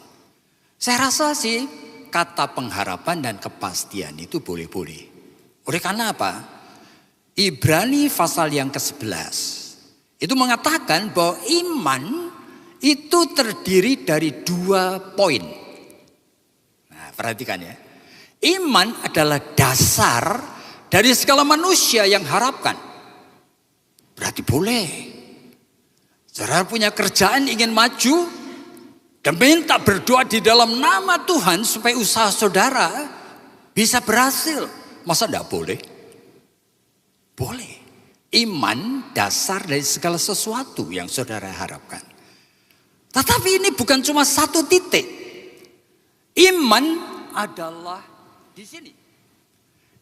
Saya rasa sih kata pengharapan dan kepastian itu boleh-boleh. Oleh karena apa? Ibrani pasal yang ke-11 itu mengatakan bahwa iman itu terdiri dari 2 poin. Nah, perhatikan ya. Iman adalah dasar dari segala manusia yang harapkan. Berarti boleh. Saudara punya kerjaan ingin maju dan minta berdoa di dalam nama Tuhan supaya usaha saudara bisa berhasil. Masa tidak boleh? Boleh. Iman dasar dari segala sesuatu yang saudara harapkan. Tetapi ini bukan cuma satu titik. Iman adalah di sini.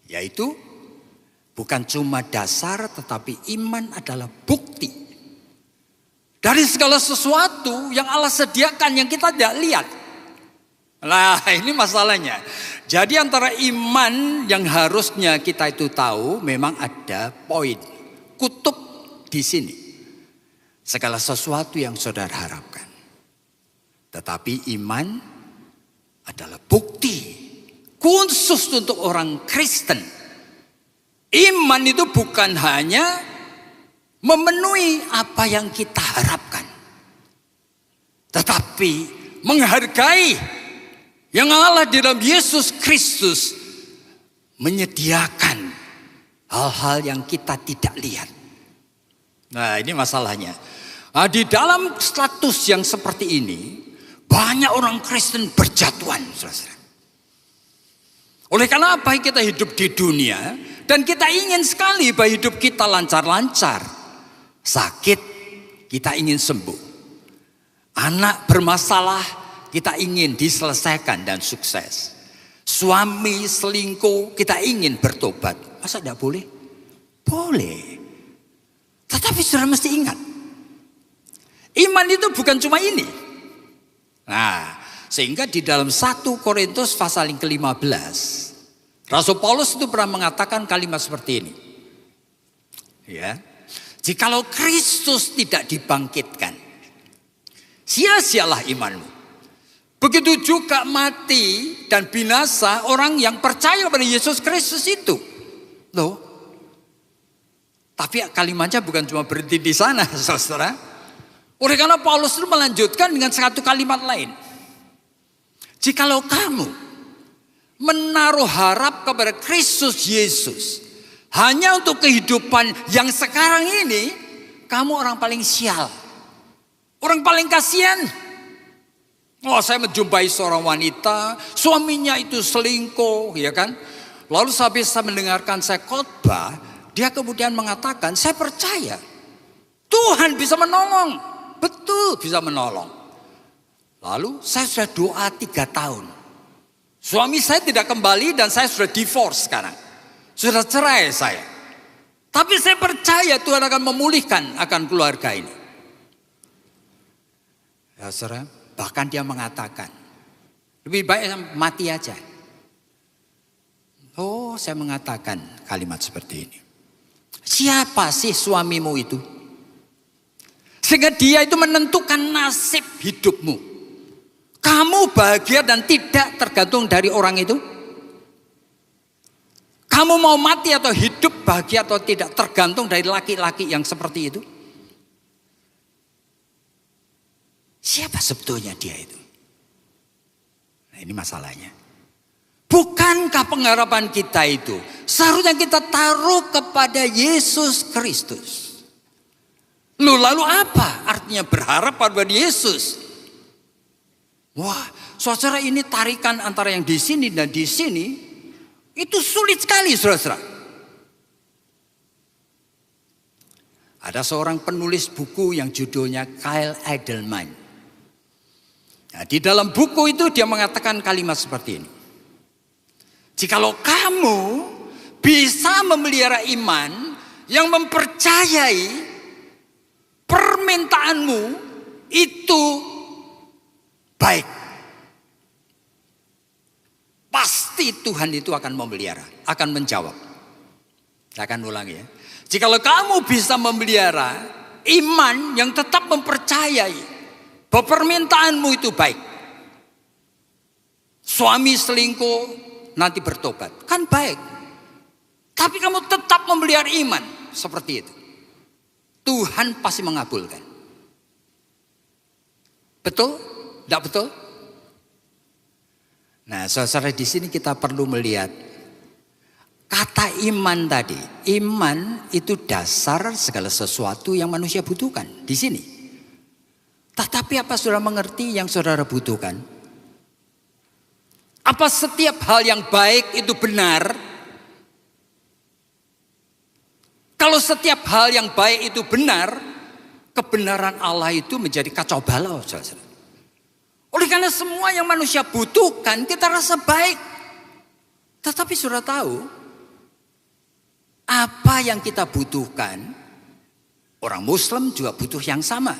Yaitu bukan cuma dasar, tetapi iman adalah bukti. Dari segala sesuatu yang Allah sediakan yang kita tidak lihat. Nah, ini masalahnya. Jadi antara iman yang harusnya kita itu tahu, memang ada poin kutub di sini. Segala sesuatu yang saudara harapkan. Tetapi iman adalah bukti khusus untuk orang Kristen. Iman itu bukan hanya memenuhi apa yang kita harapkan, tetapi menghargai yang Allah di dalam Yesus Kristus menyediakan hal-hal yang kita tidak lihat. Nah, ini masalahnya. Nah, di dalam status yang seperti ini, banyak orang Kristen berjatuhan, saudara. Oleh karena apa? Kita hidup di dunia dan kita ingin sekali bahwa hidup kita lancar-lancar. Sakit, kita ingin sembuh. Anak bermasalah, kita ingin diselesaikan dan sukses. Suami selingkuh, kita ingin bertobat. Masa tidak boleh? Boleh. Tetapi saudara mesti ingat, iman itu bukan cuma ini. Nah, sehingga di dalam 1 Korintus pasal yang ke-15, Rasul Paulus itu pernah mengatakan kalimat seperti ini. Ya, jikalau Kristus tidak dibangkitkan, sia-sialah imanmu. Begitu juga mati dan binasa orang yang percaya pada Yesus Kristus itu. Loh. Tapi kalimatnya bukan cuma berhenti di sana, saudara. Oleh karena Paulus itu melanjutkan dengan satu kalimat lain. Jikalau kamu menaruh harap kepada Kristus Yesus hanya untuk kehidupan yang sekarang ini, kamu orang paling sial. Orang paling kasihan. Oh, saya menjumpai seorang wanita, suaminya itu selingkuh, ya kan? Lalu sehabis saya mendengarkan saya khotbah, dia kemudian mengatakan, saya percaya Tuhan bisa menolong. Betul bisa menolong. Lalu saya sudah doa 3 tahun. Suami saya tidak kembali dan saya sudah divorce sekarang. Sudah cerai saya. Tapi saya percaya Tuhan akan memulihkan akan keluarga ini. Ya saudara, bahkan dia mengatakan, lebih baik mati aja. Oh, saya mengatakan kalimat seperti ini. Siapa sih suamimu itu? Sehingga dia itu menentukan nasib hidupmu. Kamu bahagia dan tidak tergantung dari orang itu. Kamu mau mati atau hidup, bahagia atau tidak, tergantung dari laki-laki yang seperti itu. Siapa sebetulnya dia itu? Nah, ini masalahnya. Bukankah pengharapan kita itu seharusnya kita taruh kepada Yesus Kristus? Lalu apa artinya berharap pada Yesus? Wah, saudara, ini tarikan antara yang di sini dan di sini itu sulit sekali, saudara. Ada seorang penulis buku yang judulnya Kyle Idleman. Nah, di dalam buku itu dia mengatakan kalimat seperti ini. Jikalau kamu bisa memelihara iman yang mempercayai permintaanmu itu baik, pasti Tuhan itu akan memelihara, akan menjawab. Saya akan ulangi ya. Jikalau kamu bisa memelihara iman yang tetap mempercayai bahwa permintaanmu itu baik. Suami selingkuh nanti bertobat, kan baik. Tapi kamu tetap memelihara iman seperti itu, Tuhan pasti mengabulkan. Betul? Tidak betul? Nah, saudara, di sini kita perlu melihat kata iman tadi. Iman itu dasar segala sesuatu yang manusia butuhkan di sini. Tetapi apa saudara mengerti yang saudara butuhkan? Apa setiap hal yang baik itu benar? Kalau setiap hal yang baik itu benar, kebenaran Allah itu menjadi kacau balau, saudara. Oleh karena semua yang manusia butuhkan kita rasa baik. Tetapi saudara tahu, apa yang kita butuhkan, orang Muslim juga butuh yang sama.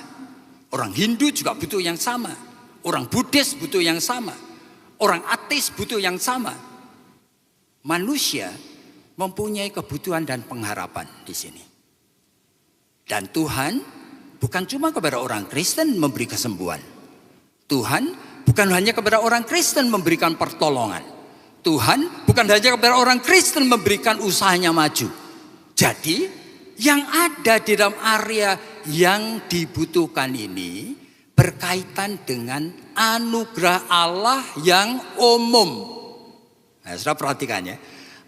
Orang Hindu juga butuh yang sama. Orang Buddhis butuh yang sama. Orang ateis butuh yang sama. Manusia mempunyai kebutuhan dan pengharapan di sini. Dan Tuhan bukan cuma kepada orang Kristen memberi kesembuhan. Tuhan bukan hanya kepada orang Kristen memberikan pertolongan. Tuhan bukan hanya kepada orang Kristen memberikan usahanya maju. Jadi yang ada di dalam area yang dibutuhkan ini berkaitan dengan anugerah Allah yang umum. Nah, saudara perhatikan ya.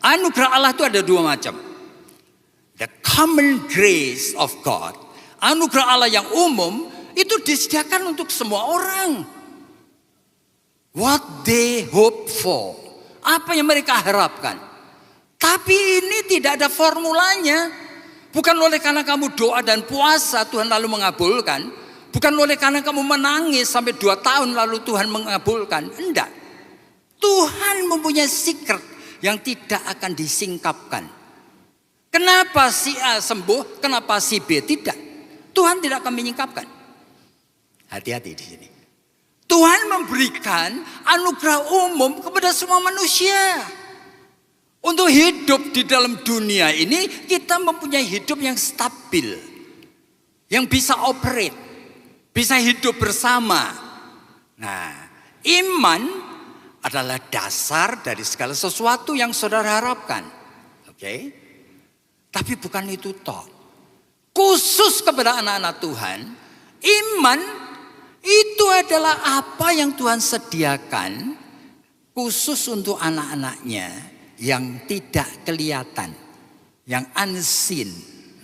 Anugerah Allah itu ada 2 macam. The common grace of God. Anugerah Allah yang umum itu disediakan untuk semua orang. What they hope for. Apa yang mereka harapkan. Tapi ini tidak ada formulanya. Bukan oleh karena kamu doa dan puasa Tuhan lalu mengabulkan. Bukan oleh karena kamu menangis sampai 2 tahun lalu Tuhan mengabulkan. Enggak. Tuhan mempunyai secret yang tidak akan disingkapkan. Kenapa si A sembuh, kenapa si B tidak? Tuhan tidak akan menyingkapkan. Hati-hati di sini. Tuhan memberikan anugerah umum kepada semua manusia. Untuk hidup di dalam dunia ini kita mempunyai hidup yang stabil. Yang bisa operate. Bisa hidup bersama. Nah, iman adalah dasar dari segala sesuatu yang saudara harapkan. Oke? Tapi bukan itu toh. Khusus kepada anak-anak Tuhan, iman itu adalah apa yang Tuhan sediakan khusus untuk anak-anaknya yang tidak kelihatan, yang unseen.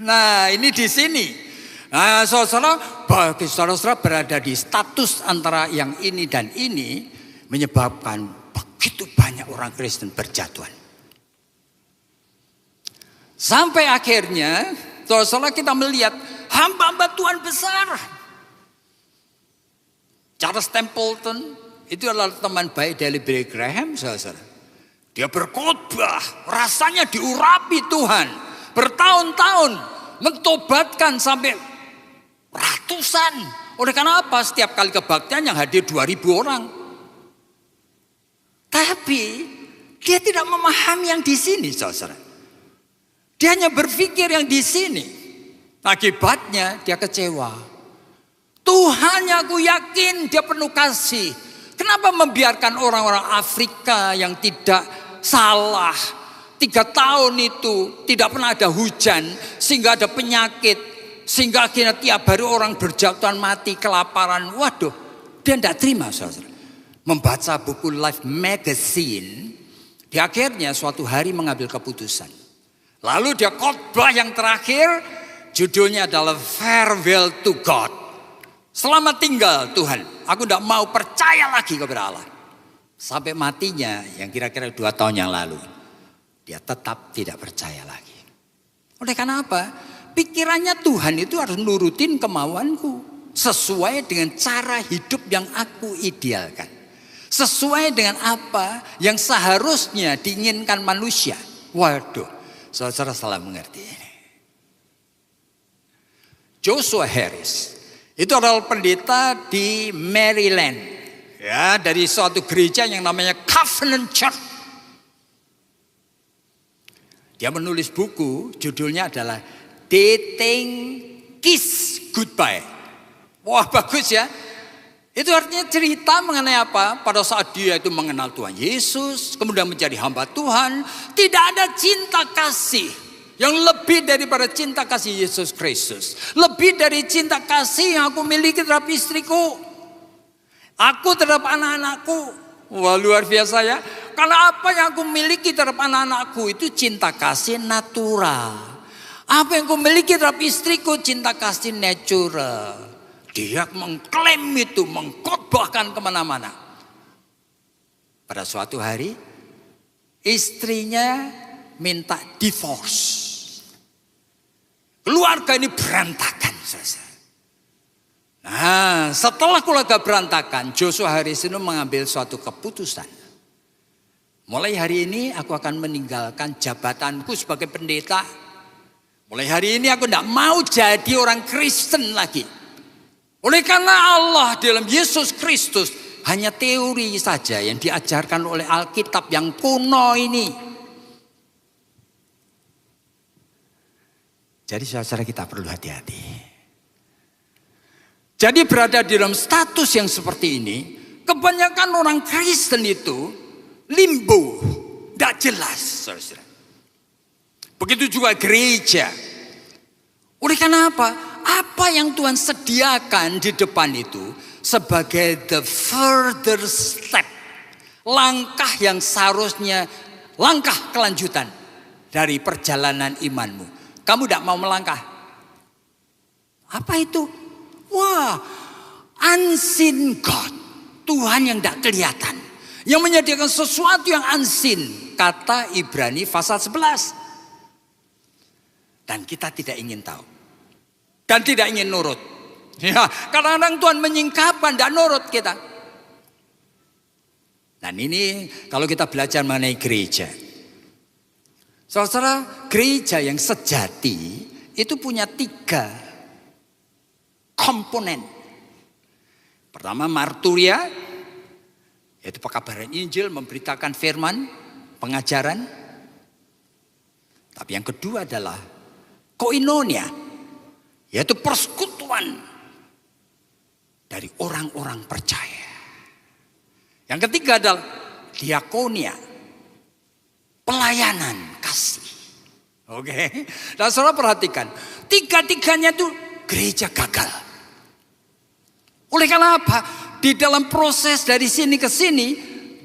Nah, ini di sini. Nah, saudara, bagi saudara berada di status antara yang ini dan ini menyebabkan begitu banyak orang Kristen berjatuhan. Sampai akhirnya, saudara kita melihat hamba-hamba Tuhan besar. Charles Templeton itu adalah teman baik dari Billy Graham, saudara. Dia berkhotbah, rasanya diurapi Tuhan. Bertahun-tahun, mentobatkan sampai ratusan. Oleh karena apa? Setiap kali kebaktian yang hadir 2.000 orang. Tapi dia tidak memahami yang di sini, saudara. Dia hanya berpikir yang di sini. Akibatnya dia kecewa. Tuhan yang aku yakin dia penuh kasih. Kenapa membiarkan orang-orang Afrika yang tidak salah 3 tahun itu tidak pernah ada hujan sehingga ada penyakit. Sehingga akhirnya tiap hari orang berjatuhan mati, kelaparan. Waduh, dia tidak terima, saudara. Membaca buku Life Magazine, di akhirnya suatu hari mengambil keputusan. Lalu dia khotbah yang terakhir, judulnya adalah Farewell to God. Selamat tinggal Tuhan, aku tidak mau percaya lagi kepada Allah. Sampai matinya yang kira-kira 2 tahun yang lalu, dia tetap tidak percaya lagi. Oleh karena apa? Pikirannya Tuhan itu harus nurutin kemauanku. Sesuai dengan cara hidup yang aku idealkan. Sesuai dengan apa yang seharusnya diinginkan manusia. Waduh, saudara salah mengerti ini. Joshua Harris itu adalah pendeta di Maryland. Ya, dari suatu gereja yang namanya Covenant Church. Dia menulis buku, judulnya adalah Dating Kiss Goodbye. Wah, bagus ya. Itu artinya cerita mengenai apa? Pada saat dia itu mengenal Tuhan Yesus, kemudian menjadi hamba Tuhan, tidak ada cinta kasih yang lebih daripada cinta kasih Yesus Kristus. Lebih dari cinta kasih yang aku miliki terhadap istriku, aku terhadap anak-anakku. Wah, luar biasa ya. Karena apa yang aku miliki terhadap anak-anakku itu cinta kasih natural. Apa yang aku miliki terhadap istriku cinta kasih natural. Dia mengklaim itu, mengkhotbahkan kemana-mana. Pada suatu hari, istrinya minta divorce. Keluarga ini berantakan. Nah, setelah keluarga berantakan, Joshua Harris itu mengambil suatu keputusan. Mulai hari ini aku akan meninggalkan jabatanku sebagai pendeta. Mulai hari ini aku tidak mau jadi orang Kristen lagi. Oleh karena Allah dalam Yesus Kristus hanya teori saja yang diajarkan oleh Alkitab yang kuno ini. Jadi saudara kita perlu hati-hati. Jadi berada di dalam status yang seperti ini, kebanyakan orang Kristen itu limbo, tidak jelas, saudara. Begitu juga gereja. Oleh karena apa? Apa yang Tuhan sediakan di depan itu sebagai the further step. Langkah yang seharusnya, langkah kelanjutan dari perjalanan imanmu. Kamu tidak mau melangkah. Apa itu? Wah, unseen God. Tuhan yang tidak kelihatan. Yang menyediakan sesuatu yang unseen. Kata Ibrani pasal 11. Dan kita tidak ingin tahu. Dan tidak ingin nurut. Ya, kadang-kadang Tuhan menyingkapkan, tidak nurut kita. Dan ini kalau kita belajar mengenai gereja. Saudara, gereja yang sejati itu punya 3 komponen. Pertama, marturia, yaitu pekabaran Injil, memberitakan firman, pengajaran. Tapi yang kedua adalah koinonia, yaitu persekutuan dari orang-orang percaya. Yang ketiga adalah diakonia, pelayanan kasih. Oke, dan saudara perhatikan, 3-tiganya itu gereja gagal. Oleh karena apa? Di dalam proses dari sini ke sini,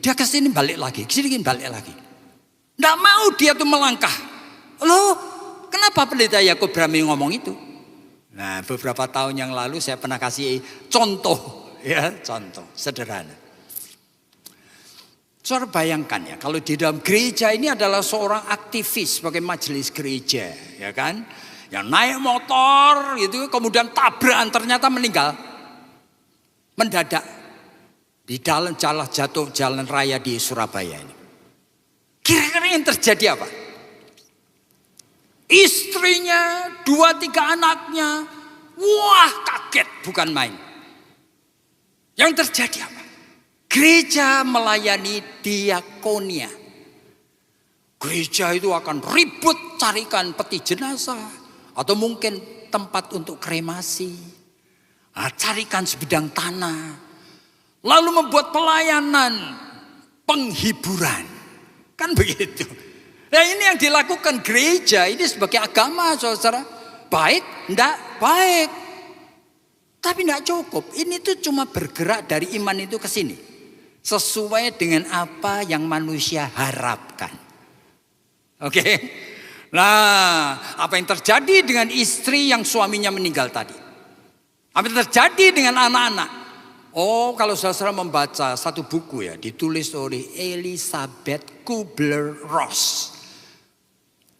dia ke sini balik lagi, ke sini balik lagi. Tidak mau dia tuh melangkah. Loh, kenapa pendeta Yakub berani ngomong itu? Nah, beberapa tahun yang lalu saya pernah kasih contoh, ya, contoh sederhana. Saudara bayangkan ya, kalau di dalam gereja ini adalah seorang aktivis sebagai majelis gereja, ya kan? Yang naik motor gitu, kemudian tabrakan ternyata meninggal. Mendadak di jalan jatuh jalan raya di Surabaya ini. Kira-kira yang terjadi apa? Istrinya, 2-3 anaknya, wah kaget bukan main. Yang terjadi apa? Gereja melayani diakonia. Gereja itu akan ribut carikan peti jenazah. Atau mungkin tempat untuk kremasi. Carikan sebidang tanah. Lalu membuat pelayanan penghiburan. Kan begitu. Nah ini yang dilakukan gereja ini sebagai agama saudara. Baik? Enggak? Baik. Tapi enggak cukup. Ini tuh cuma bergerak dari iman itu ke sini. Sesuai dengan apa yang manusia harapkan. Oke. Nah, apa yang terjadi dengan istri yang suaminya meninggal tadi? Apa yang terjadi dengan anak-anak? Oh, kalau saudara membaca satu buku ya, ditulis oleh Elizabeth Kubler-Ross.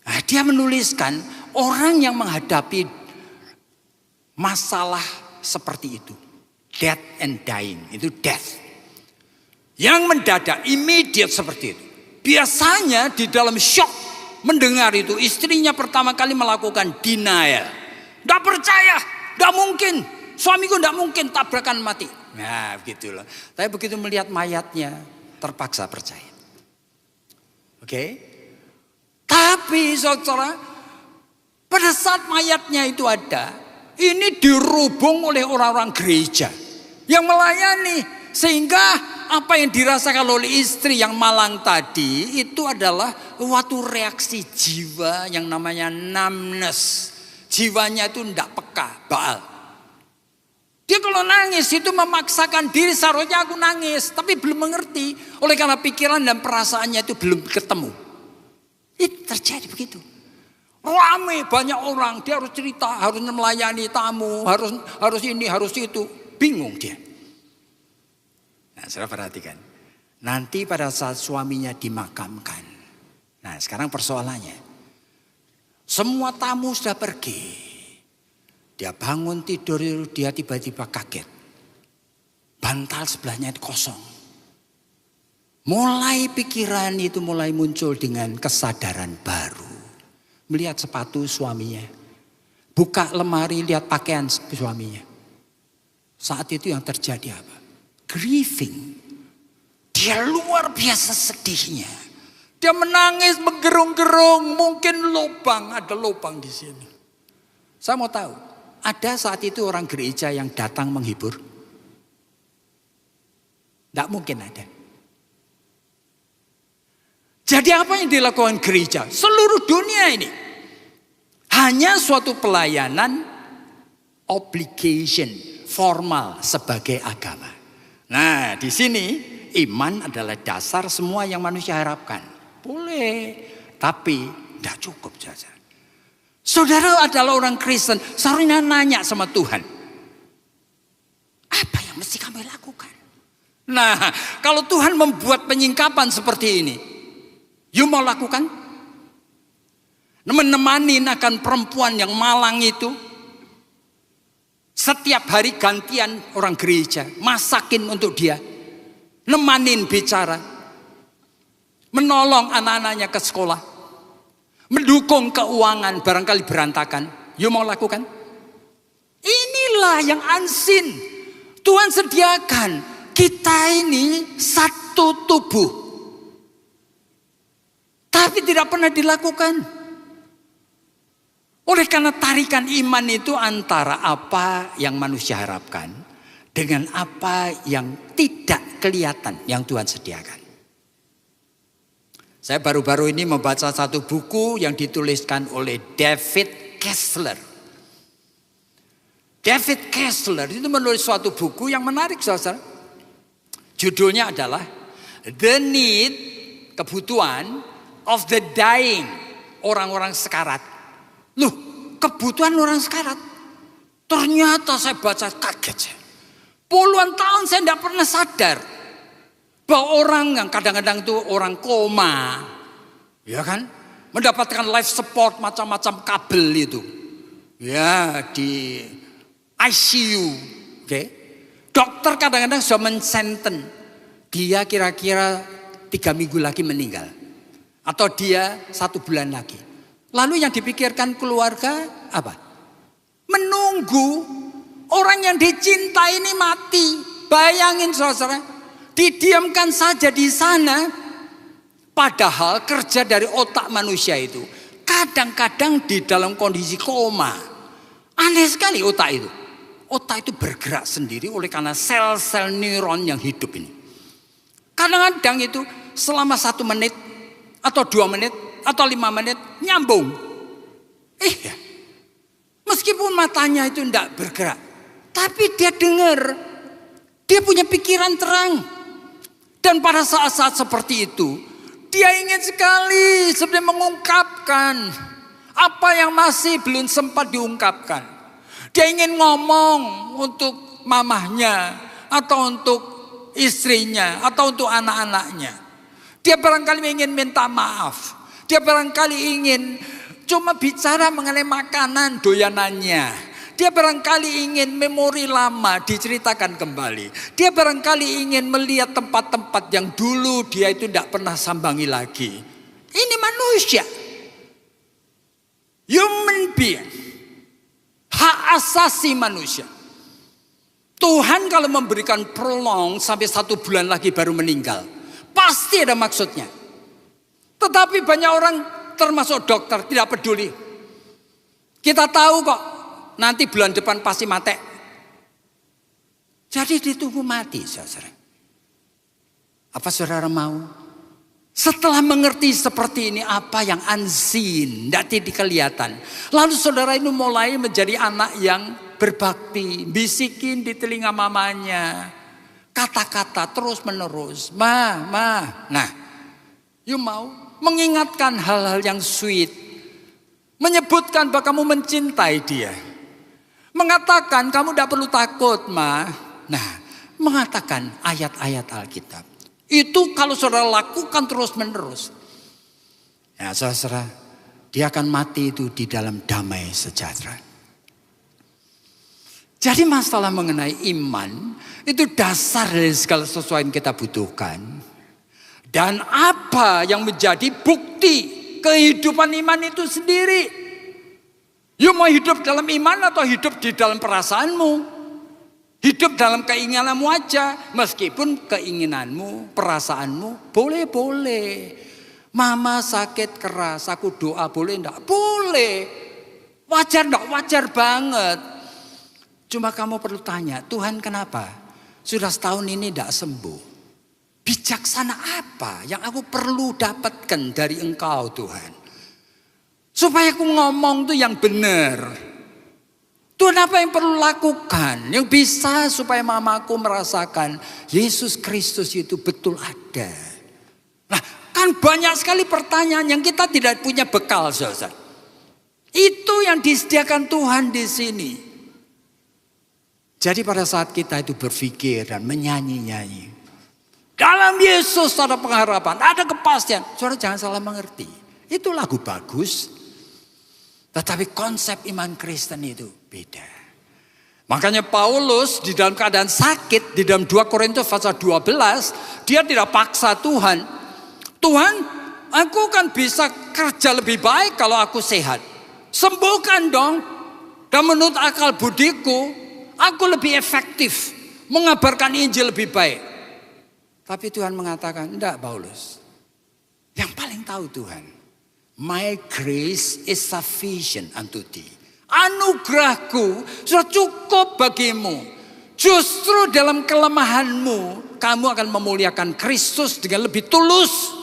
Nah, dia menuliskan orang yang menghadapi masalah seperti itu. Death and dying, itu death. Yang mendadak, immediate seperti itu. Biasanya di dalam shock mendengar itu, istrinya pertama kali melakukan denial. Tidak percaya, tidak mungkin. Suamiku tidak mungkin tabrakan mati. Nah begitulah. Tapi begitu melihat mayatnya, terpaksa percaya. Oke. Tapi saudara, pada saat mayatnya itu ada, ini dirubung oleh orang-orang gereja yang melayani. Sehingga apa yang dirasakan oleh istri yang malang tadi itu adalah suatu reaksi jiwa yang namanya numbness. Jiwanya itu tidak peka, baal. Dia kalau nangis itu memaksakan diri, seharusnya aku nangis. Tapi belum mengerti. Oleh karena pikiran dan perasaannya itu belum ketemu. Itu terjadi begitu. Rame banyak orang, dia harus cerita, harus melayani tamu, harus ini, harus itu. Bingung dia. Nah, saudara perhatikan. Nanti pada saat suaminya dimakamkan. Nah, sekarang persoalannya. Semua tamu sudah pergi. Dia bangun tidur, dia tiba-tiba kaget. Bantal sebelahnya itu kosong. Mulai pikiran itu mulai muncul dengan kesadaran baru. Melihat sepatu suaminya. Buka lemari, lihat pakaian suaminya. Saat itu yang terjadi apa? Grieving. Dia luar biasa sedihnya. Dia menangis, menggerung-gerung, mungkin ada lubang di sini. Saya mau tahu, ada saat itu orang gereja yang datang menghibur? Tidak mungkin ada. Jadi apa yang dilakukan gereja? Seluruh dunia ini hanya suatu pelayanan obligation formal sebagai agama. Nah, di sini iman adalah dasar semua yang manusia harapkan. Boleh, tapi tidak cukup saja. Saudara adalah orang Kristen, seharusnya nanya sama Tuhan. Apa yang mesti kami lakukan? Nah, kalau Tuhan membuat penyingkapan seperti ini, you mau lakukan? Menemani akan perempuan yang malang itu. Setiap hari gantian orang gereja, masakin untuk dia, nemanin bicara, menolong anak-anaknya ke sekolah, mendukung keuangan barangkali berantakan. You mau lakukan? Inilah yang unseen. Tuhan sediakan kita ini satu tubuh, tapi tidak pernah dilakukan. Oleh karena tarikan iman itu antara apa yang manusia harapkan dengan apa yang tidak kelihatan yang Tuhan sediakan. Saya baru-baru ini membaca satu buku yang dituliskan oleh David Kessler. David Kessler itu menulis suatu buku yang menarik, saudara. Judulnya adalah The Need, kebutuhan of the Dying, orang-orang sekarat. Loh, kebutuhan orang sekarat. Ternyata saya baca kaget. Puluhan tahun saya tidak pernah sadar Bahwa orang yang kadang-kadang itu orang koma, ya kan, mendapatkan life support macam-macam kabel itu, ya di ICU, oke. Dokter kadang-kadang sudah mensenten dia kira-kira 3 minggu lagi meninggal, atau dia 1 bulan lagi. Lalu yang dipikirkan keluarga apa? Menunggu orang yang dicintai ini mati. Bayangin saudara, didiamkan saja di sana. Padahal kerja dari otak manusia itu kadang-kadang di dalam kondisi koma. Aneh sekali otak itu. Otak itu bergerak sendiri oleh karena sel-sel neuron yang hidup ini. Kadang-kadang itu selama 1 menit atau 2 menit atau 5 menit nyambung. Ya. Meskipun matanya itu tidak bergerak, tapi dia dengar, dia punya pikiran terang. Dan pada saat-saat seperti itu, dia ingin sekali sebenarnya mengungkapkan apa yang masih belum sempat diungkapkan. Dia ingin ngomong untuk mamahnya, atau untuk istrinya, atau untuk anak-anaknya. Dia barangkali ingin minta maaf. Dia barangkali ingin cuma bicara mengenai makanan doyanannya. Dia barangkali ingin memori lama diceritakan kembali. Dia barangkali ingin melihat tempat-tempat yang dulu dia itu tidak pernah sambangi lagi. Ini manusia. Human being. Hak asasi manusia. Tuhan kalau memberikan prolong sampai 1 bulan lagi baru meninggal, pasti ada maksudnya. Tetapi banyak orang termasuk dokter tidak peduli. Kita tahu kok nanti bulan depan pasti mati. Jadi ditunggu mati saudara. Apa saudara mau? Setelah mengerti seperti ini, apa yang unseen, tidak kelihatan. Lalu saudara itu mulai menjadi anak yang berbakti. Bisikin di telinga mamanya kata-kata terus menerus. Ma. Nah, you mau? Mengingatkan hal-hal yang sweet. Menyebutkan bahwa kamu mencintai dia. Mengatakan kamu tidak perlu takut, Ma. Nah, mengatakan ayat-ayat Alkitab. Itu kalau saudara lakukan terus menerus. Ya saudara, dia akan mati itu di dalam damai sejahtera. Jadi masalah mengenai iman itu dasar dari segala sesuatu yang kita butuhkan. Dan apa yang menjadi bukti kehidupan iman itu sendiri. You mau hidup dalam iman atau hidup di dalam perasaanmu? Hidup dalam keinginanmu aja. Meskipun keinginanmu, perasaanmu boleh-boleh. Mama sakit keras, aku doa boleh enggak? Boleh. Wajar enggak? Wajar banget. Cuma kamu perlu tanya, Tuhan kenapa? Sudah setahun ini enggak sembuh. Bijaksana apa yang aku perlu dapatkan dari Engkau Tuhan? Supaya aku ngomong tuh yang benar. Tuhan apa yang perlu lakukan? Yang bisa supaya mamaku merasakan Yesus Kristus itu betul ada. Nah kan banyak sekali pertanyaan yang kita tidak punya bekal saudara. Itu yang disediakan Tuhan di sini. Jadi pada saat kita itu berpikir dan menyanyi-nyanyi. Dalam Yesus ada pengharapan, ada kepastian. Saudara jangan salah mengerti. Itu lagu bagus. Tetapi konsep iman Kristen itu beda. Makanya Paulus di dalam keadaan sakit, di dalam 2 Korintus pasal 12, dia tidak paksa Tuhan. Tuhan, aku kan bisa kerja lebih baik kalau aku sehat. Sembuhkan dong. Dan menurut akal budiku, aku lebih efektif mengabarkan Injil lebih baik. Tapi Tuhan mengatakan, enggak Paulus. Yang paling tahu Tuhan. My grace is sufficient unto thee. Anugerahku sudah cukup bagimu. Justru dalam kelemahanmu, kamu akan memuliakan Kristus dengan lebih tulus.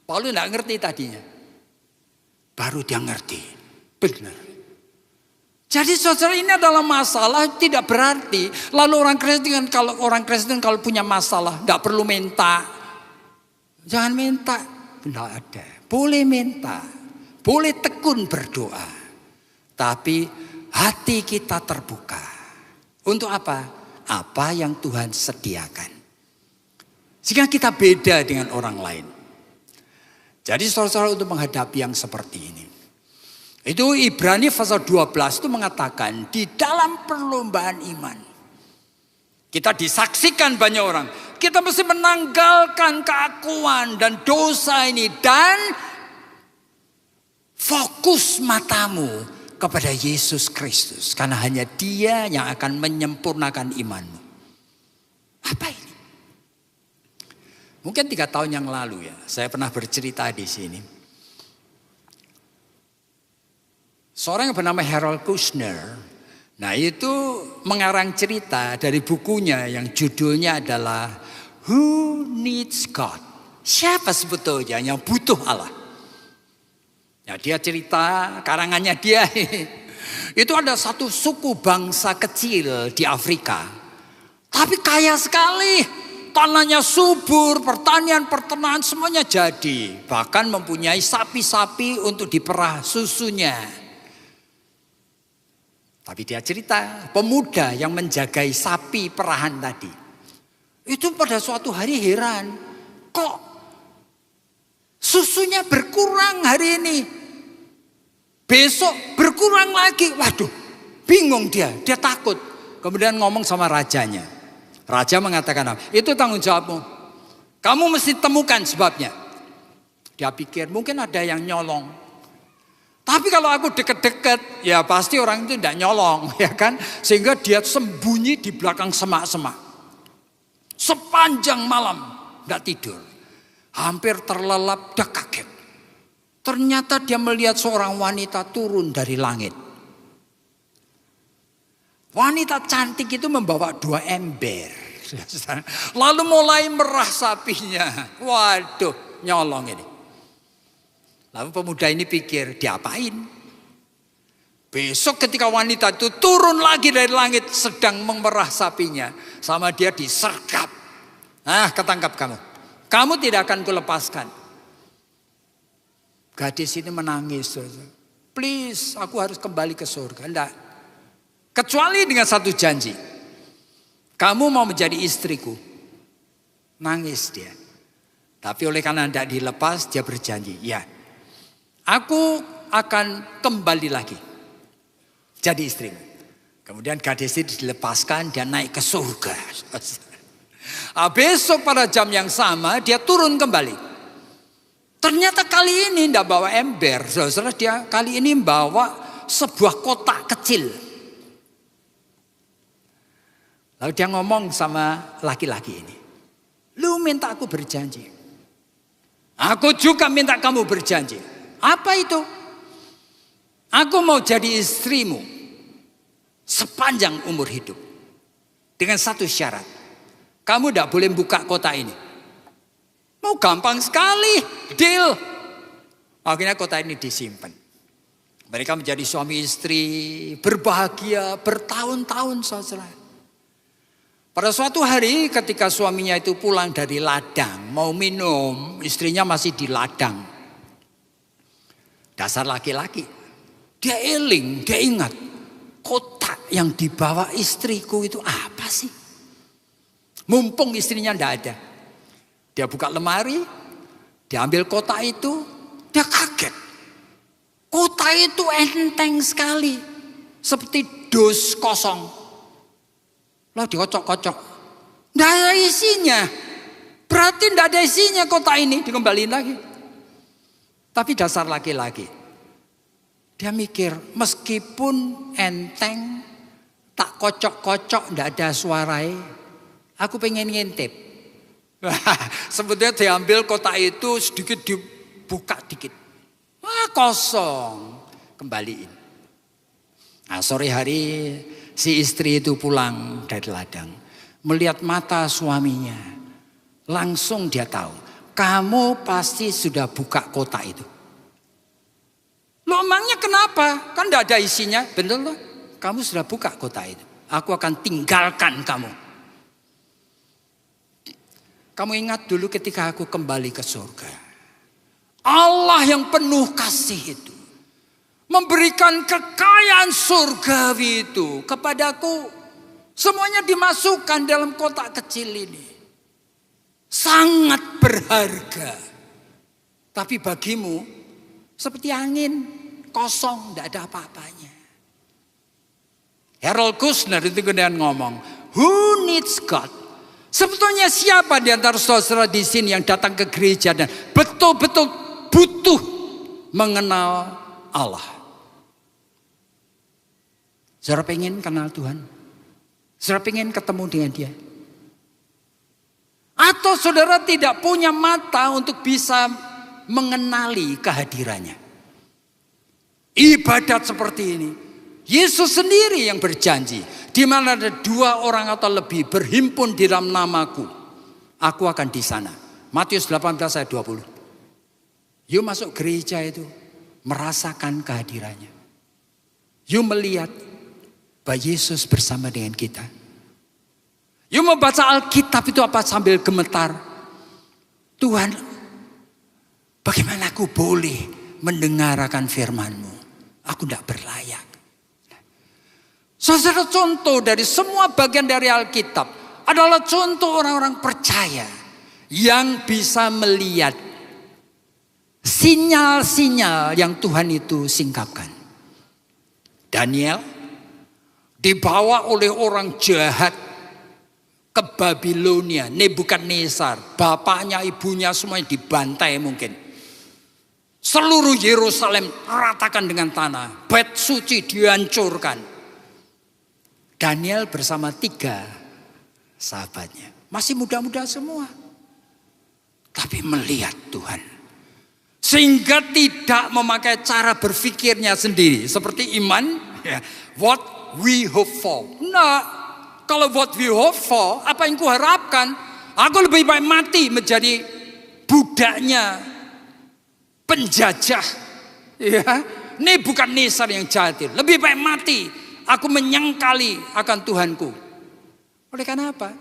Paulus enggak ngerti tadinya. Baru dia ngerti. Benar. Jadi saudara ini adalah masalah tidak berarti. Lalu orang Kristen kalau punya masalah tidak perlu minta. Jangan minta. Tidak ada. Boleh minta. Boleh tekun berdoa. Tapi hati kita terbuka. Untuk apa? Apa yang Tuhan sediakan. Sehingga kita beda dengan orang lain. Jadi saudara-saudara untuk menghadapi yang seperti ini. Itu Ibrani pasal 12 itu mengatakan di dalam perlombaan iman. Kita disaksikan banyak orang. Kita mesti menanggalkan keakuan dan dosa ini. Dan fokus matamu kepada Yesus Kristus. Karena hanya Dia yang akan menyempurnakan imanmu. Apa ini? Mungkin 3 tahun yang lalu ya, saya pernah bercerita di sini. Seorang yang bernama Harold Kushner, nah itu mengarang cerita dari bukunya yang judulnya adalah Who Needs God? Siapa sebetulnya yang butuh Allah? Ya, dia cerita, karangannya dia. Itu ada satu suku bangsa kecil di Afrika. Tapi kaya sekali. Tanahnya subur, pertanian semuanya jadi. Bahkan mempunyai sapi-sapi untuk diperah susunya. Tapi dia cerita, pemuda yang menjagai sapi perahan tadi. Itu pada suatu hari heran. Kok susunya berkurang hari ini? Besok berkurang lagi. Waduh, bingung dia takut. Kemudian ngomong sama rajanya. Raja mengatakan, itu tanggung jawabmu. Kamu mesti temukan sebabnya. Dia pikir mungkin ada yang nyolong. Tapi kalau aku deket-deket, ya pasti orang itu tidak nyolong, ya kan? Sehingga dia sembunyi di belakang semak-semak. Sepanjang malam, tidak tidur. Hampir terlelap, dia kaget. Ternyata dia melihat seorang wanita turun dari langit. Wanita cantik itu membawa 2 ember. Lalu mulai merah sapinya. Waduh, nyolong ini. Lalu pemuda ini pikir, diapain? Besok ketika wanita itu turun lagi dari langit sedang memerah sapinya. Sama dia disergap. Ketangkap kamu. Kamu tidak akan kulepaskan. Gadis ini menangis. Please, aku harus kembali ke surga. Enggak. Kecuali dengan satu janji. Kamu mau menjadi istriku. Nangis dia. Tapi oleh karena tidak dilepas, dia berjanji. Ya, aku akan kembali lagi. Jadi istrimu. Kemudian gadis itu dilepaskan, dia naik ke surga. Besok pada jam yang sama, dia turun kembali. Ternyata kali ini tidak bawa ember. Saudara, dia kali ini bawa sebuah kotak kecil. Lalu dia ngomong sama laki-laki ini. Lu minta aku berjanji. Aku juga minta kamu berjanji. Apa itu? Aku mau jadi istrimu sepanjang umur hidup. Dengan satu syarat. Kamu tidak boleh buka kotak ini. Mau gampang sekali. Deal. Akhirnya kotak ini disimpan. Mereka menjadi suami istri. Berbahagia bertahun-tahun saudara. Pada suatu hari ketika suaminya itu pulang dari ladang. Mau minum, istrinya masih di ladang. Dasar laki-laki. Dia eling, dia ingat. Kotak yang dibawa istriku itu apa sih? Mumpung istrinya tidak ada. Dia buka lemari, dia ambil kotak itu, dia kaget. Kotak itu enteng sekali. Seperti dus kosong. Lalu dikocok-kocok. Tidak ada isinya. Berarti tidak ada isinya kotak ini. Dikembaliin lagi. Tapi dasar laki-laki. Dia mikir meskipun enteng. Tak kocok-kocok. Tidak ada suaranya. Aku pengen ngintip. Sebetulnya diambil kotak itu sedikit dibuka dikit. Kosong. Kembaliin. Nah sore hari si istri itu pulang dari ladang. Melihat mata suaminya. Langsung dia tahu. Kamu pasti sudah buka kotak itu. Loh emangnya kenapa? Kan tidak ada isinya. Betul loh. Kamu sudah buka kotak itu. Aku akan tinggalkan kamu. Kamu ingat dulu ketika aku kembali ke surga. Allah yang penuh kasih itu. Memberikan kekayaan surgawi itu kepadaku. Semuanya dimasukkan dalam kotak kecil ini. sangat berharga. Tapi bagimu seperti angin kosong, tidak ada apa-apanya. Harold Kushner itu kemudian ngomong, who needs God? Sebetulnya siapa di antara saudara di sini yang datang ke gereja dan betul-betul butuh mengenal Allah? Saudara pengen kenal Tuhan? Saudara pengen ketemu dengan Dia? Atau saudara tidak punya mata untuk bisa mengenali kehadirannya? Ibadat seperti ini, Yesus sendiri yang berjanji, di mana ada 2 orang atau lebih berhimpun di dalam namaku, aku akan di sana. Matius 18 ayat 20. Yuk masuk gereja itu, merasakan kehadirannya. Yuk melihat bahwa Yesus bersama dengan kita. Yuk membaca Alkitab itu apa sambil gemetar. Tuhan, bagaimana aku boleh mendengarkan firman-Mu? Aku tidak berlayak. Saudara, contoh dari semua bagian dari Alkitab adalah contoh orang-orang percaya yang bisa melihat sinyal-sinyal yang Tuhan itu singkapkan. Daniel dibawa oleh orang jahat ke Babilonia, Nebukadnezar, bapaknya, ibunya semuanya dibantai mungkin. Seluruh Yerusalem ratakan dengan tanah, bait suci dihancurkan. Daniel bersama 3 sahabatnya, masih muda-muda semua, tapi melihat Tuhan. Sehingga tidak memakai cara berpikirnya sendiri, seperti iman, what we hope for. Nah, kalau what we hope for, apa yang kuharapkan, aku lebih baik mati menjadi budaknya penjajah. Ya, Nebukadnezar yang jahat. Lebih baik mati, aku menyangkali akan Tuhanku. Oleh karena apa?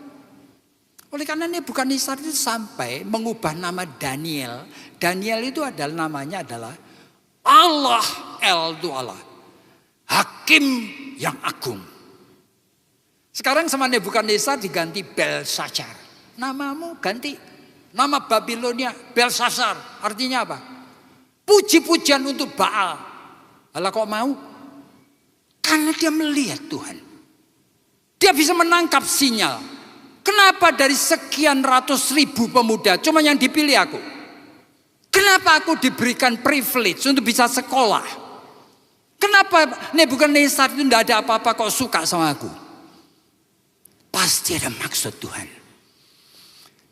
Oleh karena Nebukadnezar itu sampai mengubah nama Daniel. Daniel itu adalah namanya adalah Allah, El itu Allah, Hakim yang agung. Sekarang sama Nebukadnezar diganti Belshazzar. Namamu ganti. Nama Babilonia Belshazzar. Artinya apa? Puji-pujian untuk Baal. Allah kok mau? Karena dia melihat Tuhan. Dia bisa menangkap sinyal. Kenapa dari sekian ratus ribu pemuda cuma yang dipilih aku? Kenapa aku diberikan privilege untuk bisa sekolah? Kenapa Nebukadnezar itu tidak ada apa-apa kok suka sama aku? Pasti ada maksud Tuhan.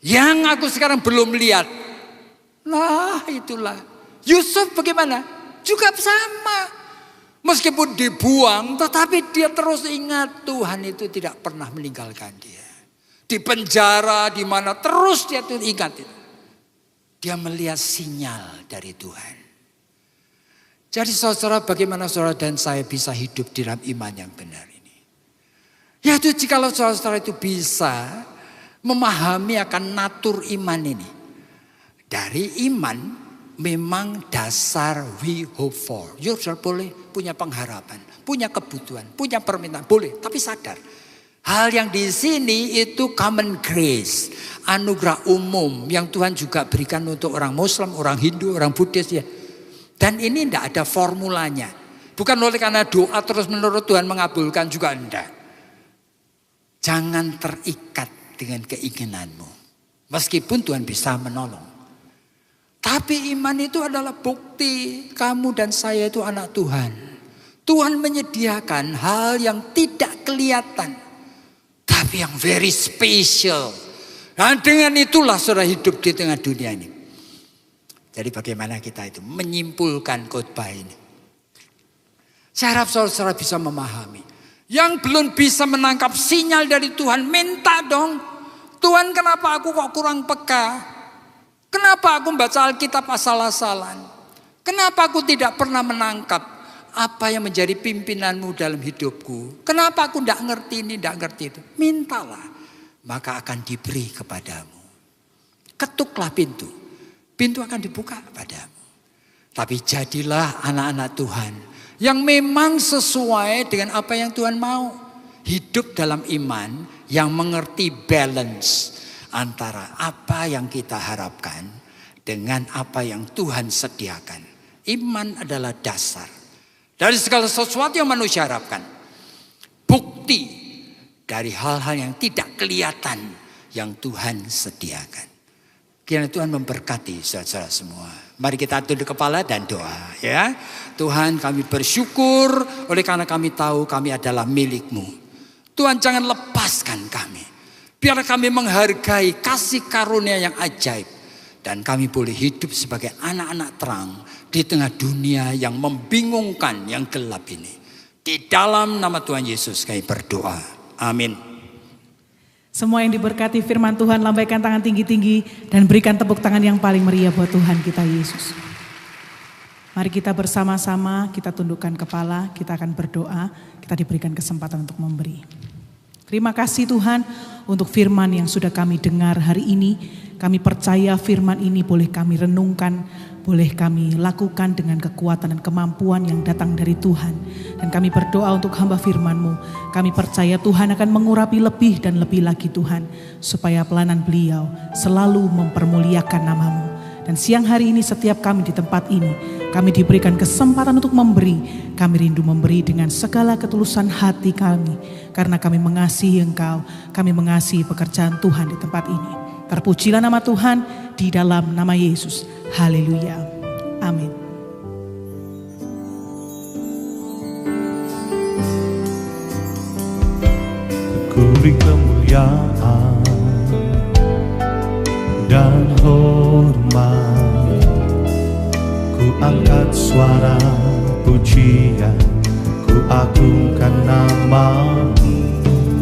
Yang aku sekarang belum lihat. Nah itulah. Yusuf bagaimana? Juga sama. Meskipun dibuang, tetapi dia terus ingat Tuhan itu tidak pernah meninggalkan dia. Di penjara, di mana terus dia tuh ingat itu. Dia melihat sinyal dari Tuhan. Jadi saudara, bagaimana saudara dan saya bisa hidup di dalam iman yang benar ini? Yaitu jikalau saudara itu bisa memahami akan natur iman ini. Dari iman memang dasar we hope for. You sudah boleh punya pengharapan, punya kebutuhan, punya permintaan, boleh. Tapi sadar, hal yang di sini itu common grace, anugerah umum yang Tuhan juga berikan untuk orang Muslim, orang Hindu, orang Buddhis ya. Dan ini tidak ada formulanya. Bukan oleh karena doa terus menurut Tuhan mengabulkan juga enggak. Jangan terikat dengan keinginanmu. Meskipun Tuhan bisa menolong. Tapi iman itu adalah bukti kamu dan saya itu anak Tuhan. Tuhan menyediakan hal yang tidak kelihatan. Tapi yang very special. Dan dengan itulah saudara hidup di tengah dunia ini. Jadi bagaimana kita itu menyimpulkan khotbah ini. Saya harap saudara bisa memahami. Yang belum bisa menangkap sinyal dari Tuhan, minta dong. Tuhan, kenapa aku kok kurang peka? Kenapa aku membaca Alkitab asal-asalan? Kenapa aku tidak pernah menangkap apa yang menjadi pimpinanmu dalam hidupku? Kenapa aku tidak ngerti ini, tidak ngerti itu? Mintalah, maka akan diberi kepadamu. Ketuklah pintu, pintu akan dibuka kepadamu. Tapi jadilah anak-anak Tuhan yang memang sesuai dengan apa yang Tuhan mau. Hidup dalam iman yang mengerti balance antara apa yang kita harapkan dengan apa yang Tuhan sediakan. Iman adalah dasar dari segala sesuatu yang manusia harapkan. Bukti dari hal-hal yang tidak kelihatan yang Tuhan sediakan. Kiranya Tuhan memberkati saudara-saudara semua. Mari kita tunduk kepala dan doa ya. Tuhan, kami bersyukur oleh karena kami tahu kami adalah milik-Mu. Tuhan, jangan lepaskan kami. Biar kami menghargai kasih karunia yang ajaib. Dan kami boleh hidup sebagai anak-anak terang di tengah dunia yang membingungkan, yang gelap ini. Di dalam nama Tuhan Yesus kami berdoa. Amin. Semua yang diberkati firman Tuhan, lambaikan tangan tinggi-tinggi dan berikan tepuk tangan yang paling meriah buat Tuhan kita Yesus. Mari kita bersama-sama, kita tundukkan kepala, kita akan berdoa, kita diberikan kesempatan untuk memberi. Terima kasih Tuhan untuk firman yang sudah kami dengar hari ini. Kami percaya firman ini boleh kami renungkan, boleh kami lakukan dengan kekuatan dan kemampuan yang datang dari Tuhan. Dan kami berdoa untuk hamba firman-Mu. Kami percaya Tuhan akan mengurapi lebih dan lebih lagi Tuhan. Supaya pelayanan beliau selalu mempermuliakan nama-Mu. Dan siang hari ini setiap kami di tempat ini, kami diberikan kesempatan untuk memberi. Kami rindu memberi dengan segala ketulusan hati kami. Karena kami mengasihi Engkau, kami mengasihi pekerjaan Tuhan di tempat ini. Terpujilah nama Tuhan di dalam nama Yesus. Haleluya. Amin. Ku beri kemuliaan dan hormat, ku angkat suara pujian, ku agungkan nama-Mu.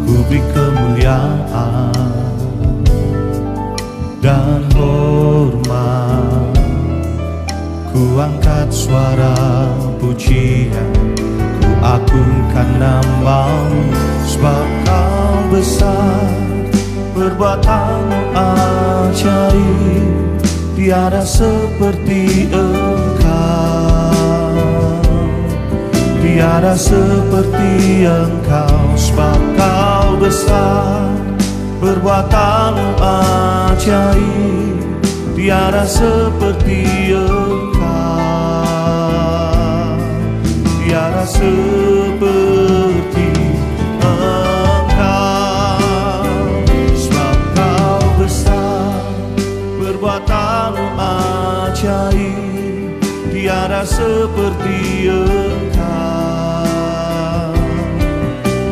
Ku beri kemuliaan dan hormat, ku angkat suara pujian, ku agungkan nama-Mu. Sebab Kau besar, perbuatan-Mu ajaib, tiada seperti Engkau, tiada seperti Engkau. Sebab Kau besar, perbuatan-Mu ajaib, tiada seperti Engkau, tiada seperti Engkau. Sebab Kau besar, perbuatan-Mu ajaib, tiada seperti Engkau,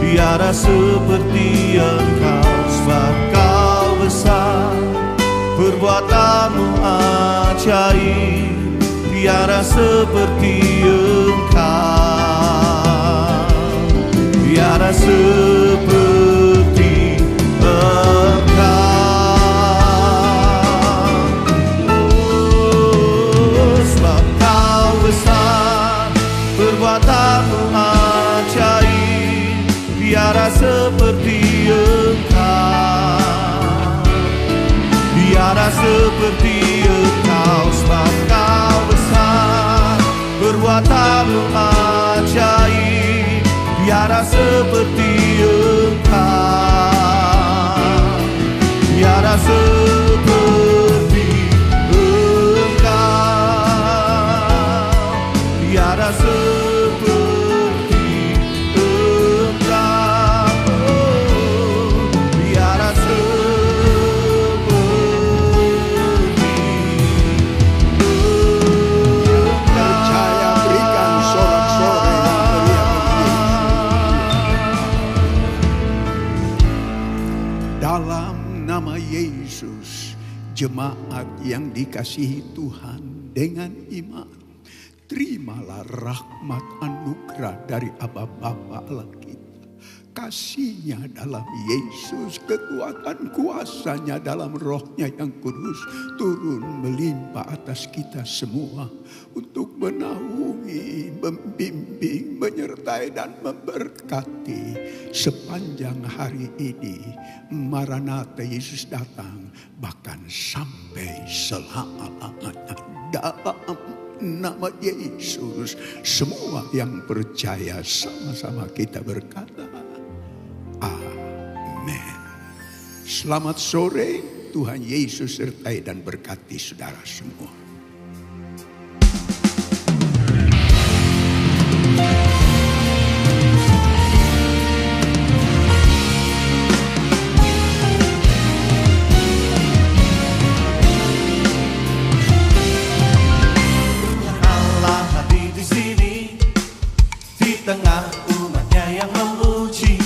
tiada seperti Engkau. Sebab Kau besar, perbuatan-Mu ajaib, tiada seperti Engkau, tiada seperti Engkau. Oh, sebab Kau besar, perbuatan-Mu ajaib, tiada seperti Engkau, tiada seperti Engkau. Sebab Kau besar, perbuatan-Mu ajaib, tiada seperti Engkau, tiada seperti Engkau, tiada seperti Engkau, tiada seperti Percaya, berikan sorak-sorai yang meriah. Dalam nama Yesus, jemaat yang dikasihi Tuhan, dengan iman terimalah rahmat anugerah dari Aba Bapa Allah kita. Kasih-Nya dalam Yesus, kekuatan kuasa-Nya dalam Roh-Nya yang kudus turun melimpah atas kita semua untuk menaungi, membimbing, menyertai dan memberkati sepanjang hari ini. Maranatha, Yesus datang, bahkan sampai selama-lamanya. Dalam nama Yesus, semua yang percaya sama-sama kita berkata, Amin. Selamat sore. Tuhan Yesus sertai dan berkati saudara semua. Allah hadir di sini, di tengah umatnya yang memuji,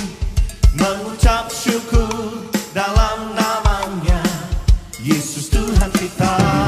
mengucap syukur dalam namanya Yesus Tuhan kita.